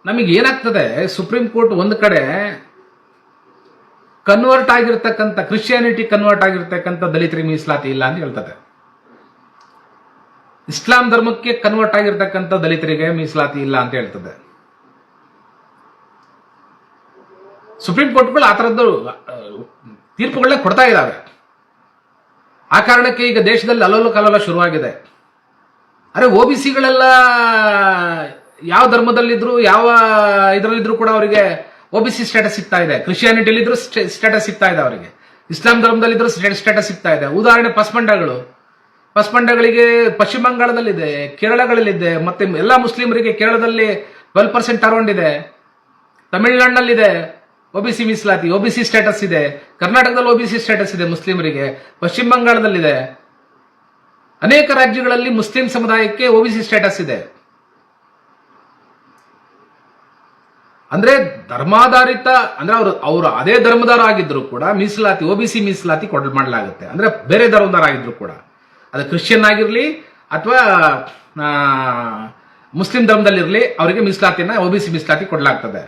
B: ನಮಗೆ ಏನಾಗ್ತದೆ, ಸುಪ್ರೀಂ ಕೋರ್ಟ್ ಒಂದು ಕಡೆ ಕನ್ವರ್ಟ್ ಆಗಿರ್ತಕ್ಕಂಥ ಕ್ರಿಶ್ಚಿಯಾನಿಟಿ ಕನ್ವರ್ಟ್ ಆಗಿರ್ತಕ್ಕಂಥ ದಲಿತರಿಗೆ ಮೀಸಲಾತಿ ಇಲ್ಲ ಅಂತ ಹೇಳ್ತದೆ. ಇಸ್ಲಾಂ ಧರ್ಮಕ್ಕೆ ಕನ್ವರ್ಟ್ ಆಗಿರ್ತಕ್ಕಂಥ ದಲಿತರಿಗೆ ಮೀಸಲಾತಿ ಇಲ್ಲ ಅಂತ ಹೇಳ್ತದೆ. ಸುಪ್ರೀಂ ಕೋರ್ಟ್ಗಳು ಆ ತರದ್ದು ತೀರ್ಪುಗಳನ್ನ ಕೊಡ್ತಾ ಇದ್ದಾವೆ. ಆ ಕಾರಣಕ್ಕೆ ಈಗ ದೇಶದಲ್ಲಿ ಅಲ್ಲೋಲ ಕಲ್ಲೋಲ ಶುರುವಾಗಿದೆ. ಅರೆ OBCಗಳೆಲ್ಲ ಯಾವ ಧರ್ಮದಲ್ಲಿದ್ರು ಯಾವ ಇದರಲ್ಲಿದ್ರು ಕೂಡ ಅವರಿಗೆ OBC ಸ್ಟೇಟಸ್ ಸಿಗ್ತಾ ಇದೆ. ಕ್ರಿಶ್ಚಿಯಾನಿಟಿಲಿದ್ರು ಸ್ಟೇಟಸ್ ಸಿಗ್ತಾ ಇದೆ ಅವರಿಗೆ, ಇಸ್ಲಾಂ ಧರ್ಮದಲ್ಲಿದ್ರು ಸ್ಟೇಟಸ್ ಸಿಗ್ತಾ ಇದೆ. ಉದಾಹರಣೆ ಪಸ್ಮಂಡಗಳಿಗೆ ಪಶ್ಚಿಮ ಬಂಗಾಳದಲ್ಲಿದೆ, ಕೇರಳಗಳಲ್ಲಿದೆ, ಮತ್ತೆ ಎಲ್ಲ ಮುಸ್ಲಿಮರಿಗೆ ಕೇರಳದಲ್ಲಿ 12% ಅರೌಂಡ್ ಇದೆ, ತಮಿಳುನಾಡಿನಲ್ಲಿದೆ OBC ಮೀಸಲಾತಿ, OBC ಸ್ಟೇಟಸ್ ಇದೆ, ಕರ್ನಾಟಕದಲ್ಲಿ OBC ಸ್ಟೇಟಸ್ ಇದೆ ಮುಸ್ಲಿಮರಿಗೆ, ಪಶ್ಚಿಮ ಬಂಗಾಳದಲ್ಲಿದೆ, ಅನೇಕ ರಾಜ್ಯಗಳಲ್ಲಿ ಮುಸ್ಲಿಂ ಸಮುದಾಯಕ್ಕೆ OBC ಸ್ಟೇಟಸ್ ಇದೆ. ಅಂದ್ರೆ ಧರ್ಮಾಧಾರಿತ ಅಂದ್ರೆ ಅವರು ಅದೇ ಧರ್ಮದವರ ಆಗಿದ್ರು ಕೂಡ ಮೀಸಲಾತಿ OBC ಮೀಸಲಾತಿ ಮಾಡಲಾಗುತ್ತೆ. ಅಂದ್ರೆ ಬೇರೆ ಧರ್ಮದವರ ಆಗಿದ್ರು ಕೂಡ, ಅದು ಕ್ರಿಶ್ಚಿಯನ್ ಆಗಿರ್ಲಿ ಅಥವಾ ಮುಸ್ಲಿಂ ಧರ್ಮದಲ್ಲಿರ್ಲಿ, ಅವರಿಗೆ ಮೀಸಲಾತಿನ OBC ಮೀಸಲಾತಿ ಕೊಡಲಾಗ್ತದೆ.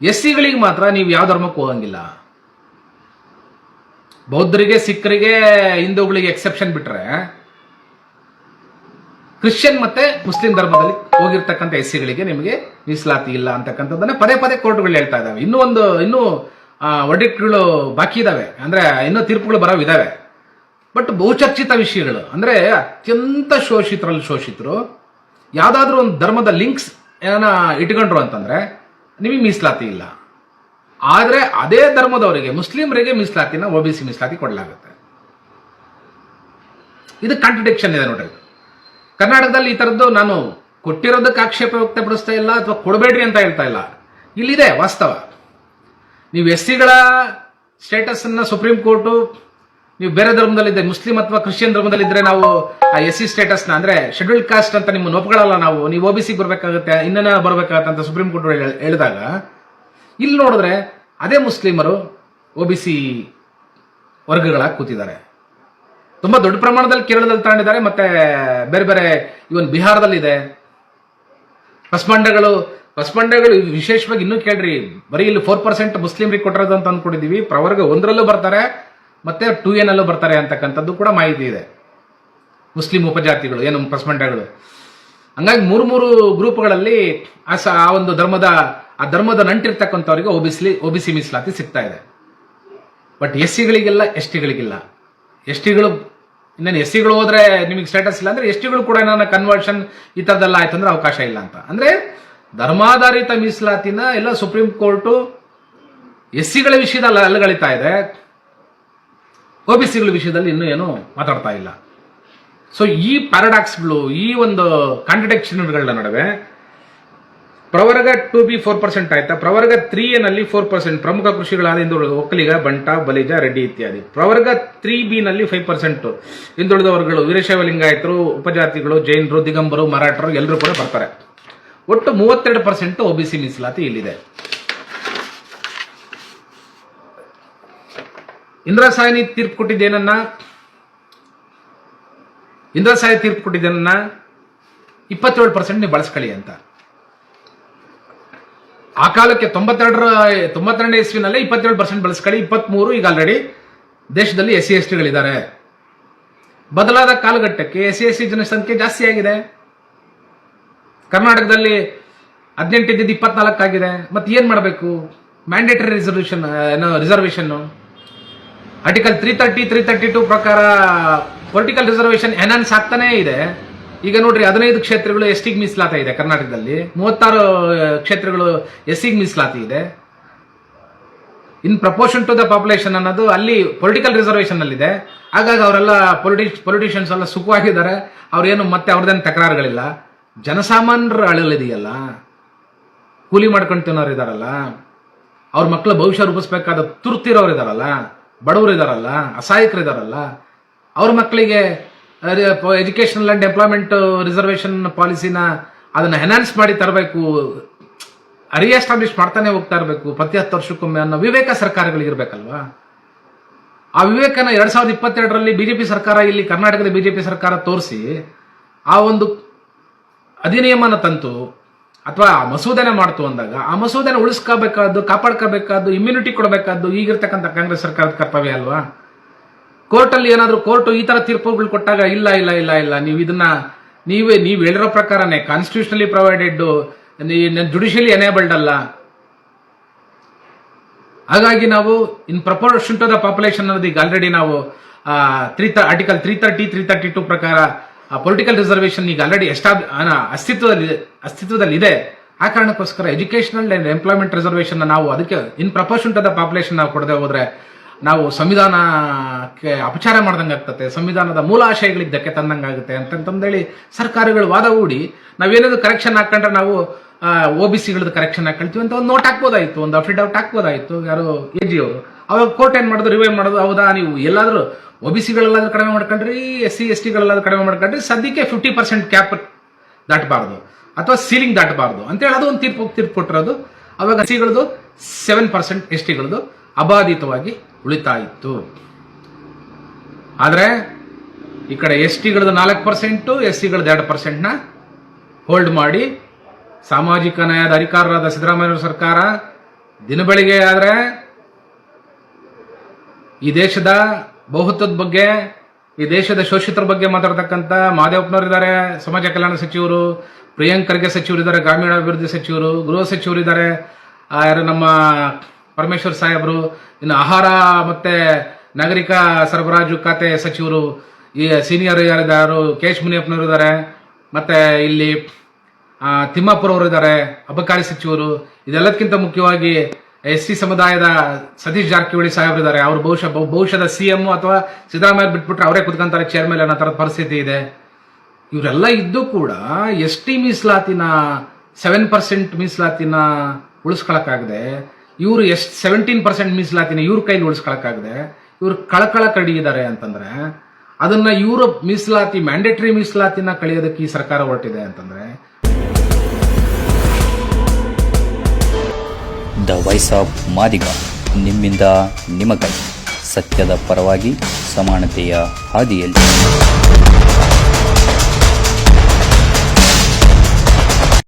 B: SCಗಳಿಗೆ ಮಾತ್ರ ನೀವು ಯಾವ ಧರ್ಮಕ್ಕೂ ಹೋಗಂಗಿಲ್ಲ. ಬೌದ್ಧರಿಗೆ, ಸಿಖ್ರಿಗೆ, ಹಿಂದೂಗಳಿಗೆ ಎಕ್ಸೆಪ್ಷನ್ ಬಿಟ್ರೆ ಕ್ರಿಶ್ಚಿಯನ್ ಮತ್ತೆ ಮುಸ್ಲಿಂ ಧರ್ಮದಲ್ಲಿ ಹೋಗಿರ್ತಕ್ಕಂಥ SCಗಳಿಗೆ ನಿಮಗೆ ಮೀಸಲಾತಿ ಇಲ್ಲ ಅಂತಕ್ಕಂಥದ್ದನ್ನ ಪದೇ ಪದೇ ಕೋರ್ಟ್ಗಳು ಹೇಳ್ತಾ ಇದಾವೆ. ಇನ್ನೂ ವರ್ಡಿಕ್ಟ್ಗಳು ಬಾಕಿ ಇದಾವೆ, ಅಂದ್ರೆ ಇನ್ನೂ ತೀರ್ಪುಗಳು ಬರೋವಿದಾವೆ. ಬಟ್ ಬಹುಚರ್ಚಿತ ವಿಷಯಗಳು ಅಂದ್ರೆ ಅತ್ಯಂತ ಶೋಷಿತರು ಯಾವ್ದಾದ್ರು ಒಂದು ಧರ್ಮದ ಲಿಂಕ್ಸ್ ಏನ ಇಟ್ಕೊಂಡ್ರು ಅಂತಂದ್ರೆ ನಿಮಗೆ ಮೀಸಲಾತಿ ಇಲ್ಲ. ಆದ್ರೆ ಅದೇ ಧರ್ಮದವರಿಗೆ, ಮುಸ್ಲಿಮರಿಗೆ ಮೀಸಲಾತಿನ OBC ಮೀಸಲಾತಿ ಕೊಡಲಾಗುತ್ತೆ. ಇದು ಕಾಂಟ್ರಡಿಕ್ಷನ್ ಇದೆ ನೋಡ್ರಿ. ಕರ್ನಾಟಕದಲ್ಲಿ ಈ ತರದ್ದು ನಾನು ಕೊಟ್ಟಿರೋದಕ್ಕೆ ಆಕ್ಷೇಪ ವ್ಯಕ್ತಪಡಿಸ್ತಾ ಇಲ್ಲ ಅಥವಾ ಕೊಡಬೇಡ್ರಿ ಅಂತ ಹೇಳ್ತಾ ಇಲ್ಲ. ಇಲ್ಲಿದೆ ವಾಸ್ತವ. ನೀವು SCಗಳ ಸ್ಟೇಟಸ್ ಅನ್ನ ಸುಪ್ರೀಂ ಕೋರ್ಟು, ನೀವು ಬೇರೆ ಧರ್ಮದಲ್ಲಿದ್ದರೆ, ಮುಸ್ಲಿಂ ಅಥವಾ ಕ್ರಿಶ್ಚಿಯನ್ ಧರ್ಮದಲ್ಲಿದ್ದರೆ ನಾವು ಆ SC ಸ್ಟೇಟಸ್ನ ಅಂದ್ರೆ ಶೆಡ್ಯೂಲ್ಡ್ ಕಾಸ್ಟ್ ಅಂತ ನಿಮ್ಮನ್ನು ಒಪ್ಕೊಳ್ಳಲ್ಲ, ನೀವು OBC ಬರ್ಬೇಕಾಗುತ್ತೆ, ಇನ್ನೇನ ಬರ್ಬೇಕಾಗತ್ತೆ ಅಂತ ಸುಪ್ರೀಂ ಕೋರ್ಟ್ ಹೇಳಿದಾಗ, ಇಲ್ಲಿ ನೋಡಿದ್ರೆ ಅದೇ ಮುಸ್ಲಿಮರು OBC ವರ್ಗಗಳಾಗಿ ಕೂತಿದ್ದಾರೆ. ತುಂಬಾ ದೊಡ್ಡ ಪ್ರಮಾಣದಲ್ಲಿ ಕೇರಳದಲ್ಲಿ ತಗೊಂಡಿದ್ದಾರೆ, ಮತ್ತೆ ಬೇರೆ ಬೇರೆ ಇವನ್ ಬಿಹಾರದಲ್ಲಿದೆ. ಪಸ್ಮಂಡಗಳು ವಿಶೇಷವಾಗಿ ಇನ್ನೂ ಕೇಳ್ರಿ, ಬರೀ ಇಲ್ಲಿ 4% ಮುಸ್ಲಿಮರಿಗೆ ಕೊಟ್ಟಿರೋದು ಅಂತ ಅಂದ್ಕೊಂಡಿದೀವಿ. ಪ್ರವರ್ಗ 1ರಲ್ಲೂ ಬರ್ತಾರೆ, ಮತ್ತೆ 2A ನಲ್ಲೂ ಬರ್ತಾರೆ ಅಂತಕ್ಕಂಥದ್ದು ಕೂಡ ಮಾಹಿತಿ ಇದೆ. ಮುಸ್ಲಿಂ ಉಪಜಾತಿಗಳು ಏನು ಪಸ್ಮಂಡಗಳು. ಹಂಗಾಗಿ ಮೂರು ಗ್ರೂಪ್ಗಳಲ್ಲಿ ಆ ಒಂದು ಧರ್ಮದ ನಂಟಿರ್ತಕ್ಕಂಥವ್ರಿಗೆ OBC ಮೀಸಲಾತಿ ಸಿಗ್ತಾ ಇದೆ. ಬಟ್ SCಗಳಿಗೆಲ್ಲ, STಗಳಿಗಿಲ್ಲ. SCಗಳು ಹೋದ್ರೆ ನಿಮಗೆ ಸ್ಟೇಟಸ್ ಇಲ್ಲ ಅಂದ್ರೆ STಗಳು ಕೂಡ ಏನಾರ ಕನ್ವರ್ಷನ್ ಈ ತರದೆಲ್ಲ ಆಯ್ತು ಅಂದ್ರೆ ಅವಕಾಶ ಇಲ್ಲ ಅಂತ. ಅಂದ್ರೆ ಧರ್ಮಾಧಾರಿತ ಮೀಸಲಾತಿನ ಎಲ್ಲ ಸುಪ್ರೀಂ ಕೋರ್ಟು SCಗಳ ವಿಷಯದಲ್ಲಿ ಅಲ್ಲಗಳಿತಾ ಇದೆ, OBCಗಳ ವಿಷಯದಲ್ಲಿ ಇನ್ನೂ ಏನು ಮಾತಾಡ್ತಾ ಇಲ್ಲ. ಸೊ ಈ ಪ್ಯಾರಾಡಾಕ್ಸ್ಗಳು, ಈ ಒಂದು ಕಾಂಟ್ರಡಿಕ್ಷನ್ಗಳ ನಡುವೆ ಪ್ರವರ್ಗ 2B 4% ಆಯ್ತಾ, ಪ್ರವರ್ಗ 3A ನಲ್ಲಿ 4% ಪ್ರಮುಖ ಕೃಷಿಗಳಾದ ಹಿಂದುಳಿದ ಒಕ್ಕಲಿಗ, ಬಂಟ, ಬಲಿಜ, ರೆಡ್ಡಿ ಇತ್ಯಾದಿ. ಪ್ರವರ್ಗ 3B ನಲ್ಲಿ 5% ಹಿಂದುಳಿದ ವರ್ಗಗಳು, ವೀರಶೈವ ಲಿಂಗಾಯತರು, ಉಪಜಾತಿಗಳು, ಜೈನರು, ದಿಗಂಬರು, ಮರಾಠರು ಎಲ್ಲರೂ ಕೂಡ ಬರ್ತಾರೆ. ಒಟ್ಟು 32% OBC ಮೀಸಲಾತಿ ಇಲ್ಲಿದೆ. ಇಂದ್ರಸಾಯಿ ತೀರ್ಪು ಕೊಟ್ಟಿದ್ದೇನನ್ನ 27% ನೀವು ಬಳಸ್ಕೊಳ್ಳಿ ಅಂತ. ಆ ಕಾಲಕ್ಕೆ 92 ಇಸ್ವಿನಲ್ಲೇ 27% ಬಳಸ್ಕೊಳ್ಳಿ, 23 ಈಗ ಆಲ್ರೆಡಿ ದೇಶದಲ್ಲಿ SC STಗಳಿದ್ದಾರೆ. ಬದಲಾದ ಕಾಲಘಟ್ಟಕ್ಕೆ SC ST ಜನಸಂಖ್ಯೆ ಜಾಸ್ತಿ ಆಗಿದೆ. ಕರ್ನಾಟಕದಲ್ಲಿ 18 ಇದ್ದಿದ್ದು 24 ಆಗಿದೆ. ಮತ್ತೆ ಏನ್ ಮಾಡಬೇಕು? ಮ್ಯಾಂಡೇಟರಿ ರಿಸರ್ವೇಶನ್ ಆರ್ಟಿಕಲ್ 330, 332 ಪ್ರಕಾರ ಪೊಲಿಟಿಕಲ್ ರಿಸರ್ವೇಶನ್ ಎನ್ಹಾನ್ಸ್ ಆಗ್ತಾನೇ ಇದೆ. ಈಗ ನೋಡ್ರಿ 15 ಕ್ಷೇತ್ರಗಳು STಗೆ ಮೀಸಲಾತಿ ಇದೆ ಕರ್ನಾಟಕದಲ್ಲಿ, 36 ಕ್ಷೇತ್ರಗಳು SCಗೆ ಮೀಸಲಾತಿ ಇದೆ. ಇನ್ ಪ್ರಪೋರ್ಷನ್ ಟು ದ ಪಾಪ್ಯುಲೇಷನ್ ಅನ್ನೋದು ಅಲ್ಲಿ ಪೊಲಿಟಿಕಲ್ ರಿಸರ್ವೇಶನ್ ಅಲ್ಲಿ ಇದೆ. ಹಾಗಾಗಿ ಅವರೆಲ್ಲ ಪೊಲಿಟಿಷಿಯನ್ಸ್ ಎಲ್ಲ ಸುಖವಾಗಿದ್ದಾರೆ, ಅವ್ರೇನು ಮತ್ತೆ ಅವ್ರದ್ದೇನು ತಕರಾರುಗಳಿಲ್ಲ. ಜನಸಾಮಾನ್ಯರ ಅಳಲಿದೆಯಲ್ಲ, ಕೂಲಿ ಮಾಡ್ಕೊಂಡು ತಿನ್ನೋರು ಇದಾರಲ್ಲ, ಅವ್ರ ಮಕ್ಕಳ ಭವಿಷ್ಯ ರೂಪಿಸಬೇಕಾದ ತುರ್ತಿರೋರು ಇದಾರಲ್ಲ, ಬಡವರು ಇದಾರಲ್ಲ, ಅಸಹಾಯಕರು ಇದಾರಲ್ಲ, ಅವ್ರ ಮಕ್ಕಳಿಗೆ ಎಜುಕೇಶನಲ್ ಅಂಡ್ ಎಂಪ್ಲಾಯ್ಮೆಂಟ್ ರಿಸರ್ವೇಶನ್ ಪಾಲಿಸಿನ ಅದನ್ನ ಎನ್ಹಾನ್ಸ್ ಮಾಡಿ ತರಬೇಕು, ರಿಎಸ್ಟಾಬ್ಲಿಷ್ ಮಾಡ್ತಾನೆ ಹೋಗ್ತಾ ಇರಬೇಕು ಪ್ರತಿ 10 ವರ್ಷಕ್ಕೊಮ್ಮೆ ಅನ್ನೋ ವಿವೇಕ ಸರ್ಕಾರಗಳಿಗಿರ್ಬೇಕಲ್ವಾ. ಆ ವಿವೇಕನ 2022ರಲ್ಲಿ ಬಿಜೆಪಿ ಸರ್ಕಾರ, ಇಲ್ಲಿ ಕರ್ನಾಟಕದ ಬಿಜೆಪಿ ಸರ್ಕಾರ ತೋರಿಸಿ ಆ ಒಂದು ಅಧಿನಿಯಮನ ತಂತು ಅಥವಾ ಮಸೂದೆನ ಮಾಡ್ತು ಅಂದಾಗ ಆ ಮಸೂದೆನ ಉಳಿಸ್ಕೋಬೇಕಾದ್ದು, ಕಾಪಾಡ್ಕೋಬೇಕಾದ್ದು, ಇಮ್ಯುನಿಟಿ ಕೊಡಬೇಕಾದ್ದು ಈಗಿರ್ತಕ್ಕಂಥ ಕಾಂಗ್ರೆಸ್ ಸರ್ಕಾರದ ಕರ್ತವ್ಯ ಅಲ್ವಾ. ಕೋರ್ಟಲ್ಲಿ ಏನಾದರೂ ಕೋರ್ಟು ಈ ತರ ತೀರ್ಪುಗಳು ಕೊಟ್ಟಾಗ ಇಲ್ಲ ಇಲ್ಲ ಇಲ್ಲ ಇಲ್ಲ ನೀವು ಇದನ್ನ ನೀವು ಹೇಳಿರೋ ಪ್ರಕಾರನೇ ಕಾನ್ಸ್ಟಿಟ್ಯೂಷನಲಿ ಪ್ರೊವೈಡೆಡ್, ಜುಡಿಷಿಯಲಿ ಎನೇಬಲ್ಡ್ ಅಲ್ಲ, ಹಾಗಾಗಿ ನಾವು ಇನ್ ಪ್ರಪೋರ್ಷನ್ ಟು ದ ಪಾಪ್ಯುಲೇಷನ್ ಅನ್ನೋದು ಈಗ ಆಲ್ರೆಡಿ ನಾವು ಆರ್ಟಿಕಲ್ 330, 332 ಪ್ರಕಾರ ಪೊಲಿಟಿಕಲ್ ರಿಸರ್ವೇಶನ್ ಈಗ ಆಲ್ರೆಡಿ ಅಸ್ತಿತ್ವದಲ್ಲಿದೆ. ಆ ಕಾರಣಕ್ಕೋಸ್ಕರ ಎಜುಕೇಶನಲ್ ಅಂಡ್ ಎಂಪ್ಲಾಯ್ಮೆಂಟ್ ರಿಸರ್ವೇಶನ್ ನಾವು ಅದಕ್ಕೆ ಇನ್ ಪ್ರಪೋರ್ಷನ್ ಟು ದ ಪಾಪ್ಯುಲೇಷನ್ ನಾವು ಕೊಡದೆ ಹೋದ್ರೆ ನಾವು ಸಂವಿಧಾನಕ್ಕೆ ಅಪಚಾರ ಮಾಡ್ದಂಗೆ ಆಗ್ತದೆ, ಸಂವಿಧಾನದ ಮೂಲ ಆಶಯಗಳಿಗೆ ಧಕ್ಕೆ ತಂದಂಗಾಗುತ್ತೆ ಅಂತಂದೇಳಿ ಸರ್ಕಾರಗಳು ವಾದ ಹೂಡಿ ನಾವೇನಾದ್ರು ಕರೆಕ್ಷನ್ ಹಾಕೊಂಡ್ರೆ ನಾವು OBCಗಳದ್ದು ಕರೆಕ್ಷನ್ ಹಾಕೊಳ್ತೀವಿ ಅಂತ ಒಂದು ನೋಟ್ ಹಾಕ್ಬೋದಾಯ್ತು, ಒಂದು ಅಫಿಡವಿಟ್ ಹಾಕ್ಬೋದಾಯ್ತು. ಯಾರು AG ಅವರು ಅವಾಗ ಕೋರ್ಟ್ ಏನ್ ಮಾಡೋದು, ರಿವೈವ್ ಮಾಡೋದು, ಹೌದಾ ನೀವು ಎಲ್ಲಾದ್ರೂ OBCಗಳೆಲ್ಲಾದ್ರೂ ಕಡಿಮೆ ಮಾಡ್ಕೊಂಡ್ರಿ, SC ST ಕಡಿಮೆ ಮಾಡ್ಕೊಂಡ್ರಿ, ಸದ್ಯಕ್ಕೆ 50% ಕ್ಯಾಪ್ ದಾಟಬಾರ್ದು ಅಥವಾ ಸೀಲಿಂಗ್ ದಾಟಬಾರ್ದು ಅಂತೇಳಿ ಅದು ಒಂದು ತೀರ್ಪು ಕೊಟ್ಟಿರೋದು. ಅವಾಗ SCಗಳದ್ದು 7%, STಗಳದ್ದು ಅಬಾಧಿತವಾಗಿ ಉಳಿತಾ ಇತ್ತು. ಆದ್ರೆ ಈ ಕಡೆ STಗಳದ್ದು 4%, SCಗಳದ್ದು 2% ಹೋಲ್ಡ್ ಮಾಡಿ ಸಾಮಾಜಿಕ ನ್ಯಾಯದ ಅಧಿಕಾರರಾದ ಸಿದ್ದರಾಮಯ್ಯ ಸರ್ಕಾರ ದಿನ ಬೆಳಿಗ್ಗೆ ಆದ್ರೆ ಈ ದೇಶದ ಬಹುತ್ವದ ಬಗ್ಗೆ, ಈ ದೇಶದ ಶೋಷಿತರ ಬಗ್ಗೆ ಮಾತಾಡ್ತಕ್ಕಂಥ ಮಾದೇವಪ್ಪನವರಿದ್ದಾರೆ, ಸಮಾಜ ಕಲ್ಯಾಣ ಸಚಿವರು, ಪ್ರಿಯಾಂಕ್ ಖರ್ಗೆ ಸಚಿವರಿದ್ದಾರೆ, ಗ್ರಾಮೀಣಾಭಿವೃದ್ಧಿ ಸಚಿವರು, ಗೃಹ ಸಚಿವರಿದ್ದಾರೆ, ಯಾರು ನಮ್ಮ ಪರಮೇಶ್ವರ್ ಸಾಹೇಬರು, ಇನ್ನು ಆಹಾರ ಮತ್ತೆ ನಾಗರಿಕ ಸರಬರಾಜು ಖಾತೆ ಸಚಿವರು, ಈ ಸೀನಿಯರ್ ಯಾರಿದ್ದಾರು KH ಮುನಿಯಪ್ಪನವರು ಇದ್ದಾರೆ, ಮತ್ತೆ ಇಲ್ಲಿ ತಿಮ್ಮಾಪುರ ಅವರು ಇದ್ದಾರೆ, ಅಬಕಾರಿ ಸಚಿವರು. ಇದೆಲ್ಲದಕ್ಕಿಂತ ಮುಖ್ಯವಾಗಿ SC ಸಮುದಾಯದ ಸತೀಶ್ ಜಾರಕಿಹೊಳಿ ಸಾಹೇಬರಿದ್ದಾರೆ. ಅವರು ಬಹುಶಃ CM ಅಥವಾ ಸಿದ್ದರಾಮಯ್ಯ ಬಿಟ್ಬಿಟ್ರೆ ಅವರೇ ಕುತ್ಕೊಂತಾರೆ ಚೇರ್ ಮೇಲೆ ಅನ್ನೋ ತರದ ಪರಿಸ್ಥಿತಿ ಇದೆ. ಇವರೆಲ್ಲ ಇದ್ದು ಕೂಡ ST ಮೀಸಲಾತಿನ 7% ಮೀಸಲಾತಿನ ಉಳಿಸ್ಕೊಳಕ್ಕಾಗದೆ, ಇವರು 17% ಮೀಸಲಾತಿನ ಇವ್ರ ಕೈಲಿ ಉಳಿಸ್ಕೊಳಕ್ಕಾಗದೆ ಇವ್ರು ಕಳಕಳ ಕಡಿಯಿದ್ದಾರೆ ಅಂತಂದ್ರೆ ಅದನ್ನ ಇವರು ಮೀಸಲಾತಿ ಮ್ಯಾಂಡೇಟರಿ ಮೀಸಲಾತಿನ ಕಳೆಯೋದಕ್ಕೆ ಈ ಸರ್ಕಾರ ಹೊರಟಿದೆ ಅಂತಂದ್ರೆ
C: ದ ವಾಯ್ಸ್ ಆಫ್ ಮಾದಿಗ, ನಿಮ್ಮಿಂದ ನಿಮಗಾಗಿ, ಸತ್ಯದ ಪರವಾಗಿ, ಸಮಾನತೆಯ ಹಾದಿಯಲ್ಲಿ.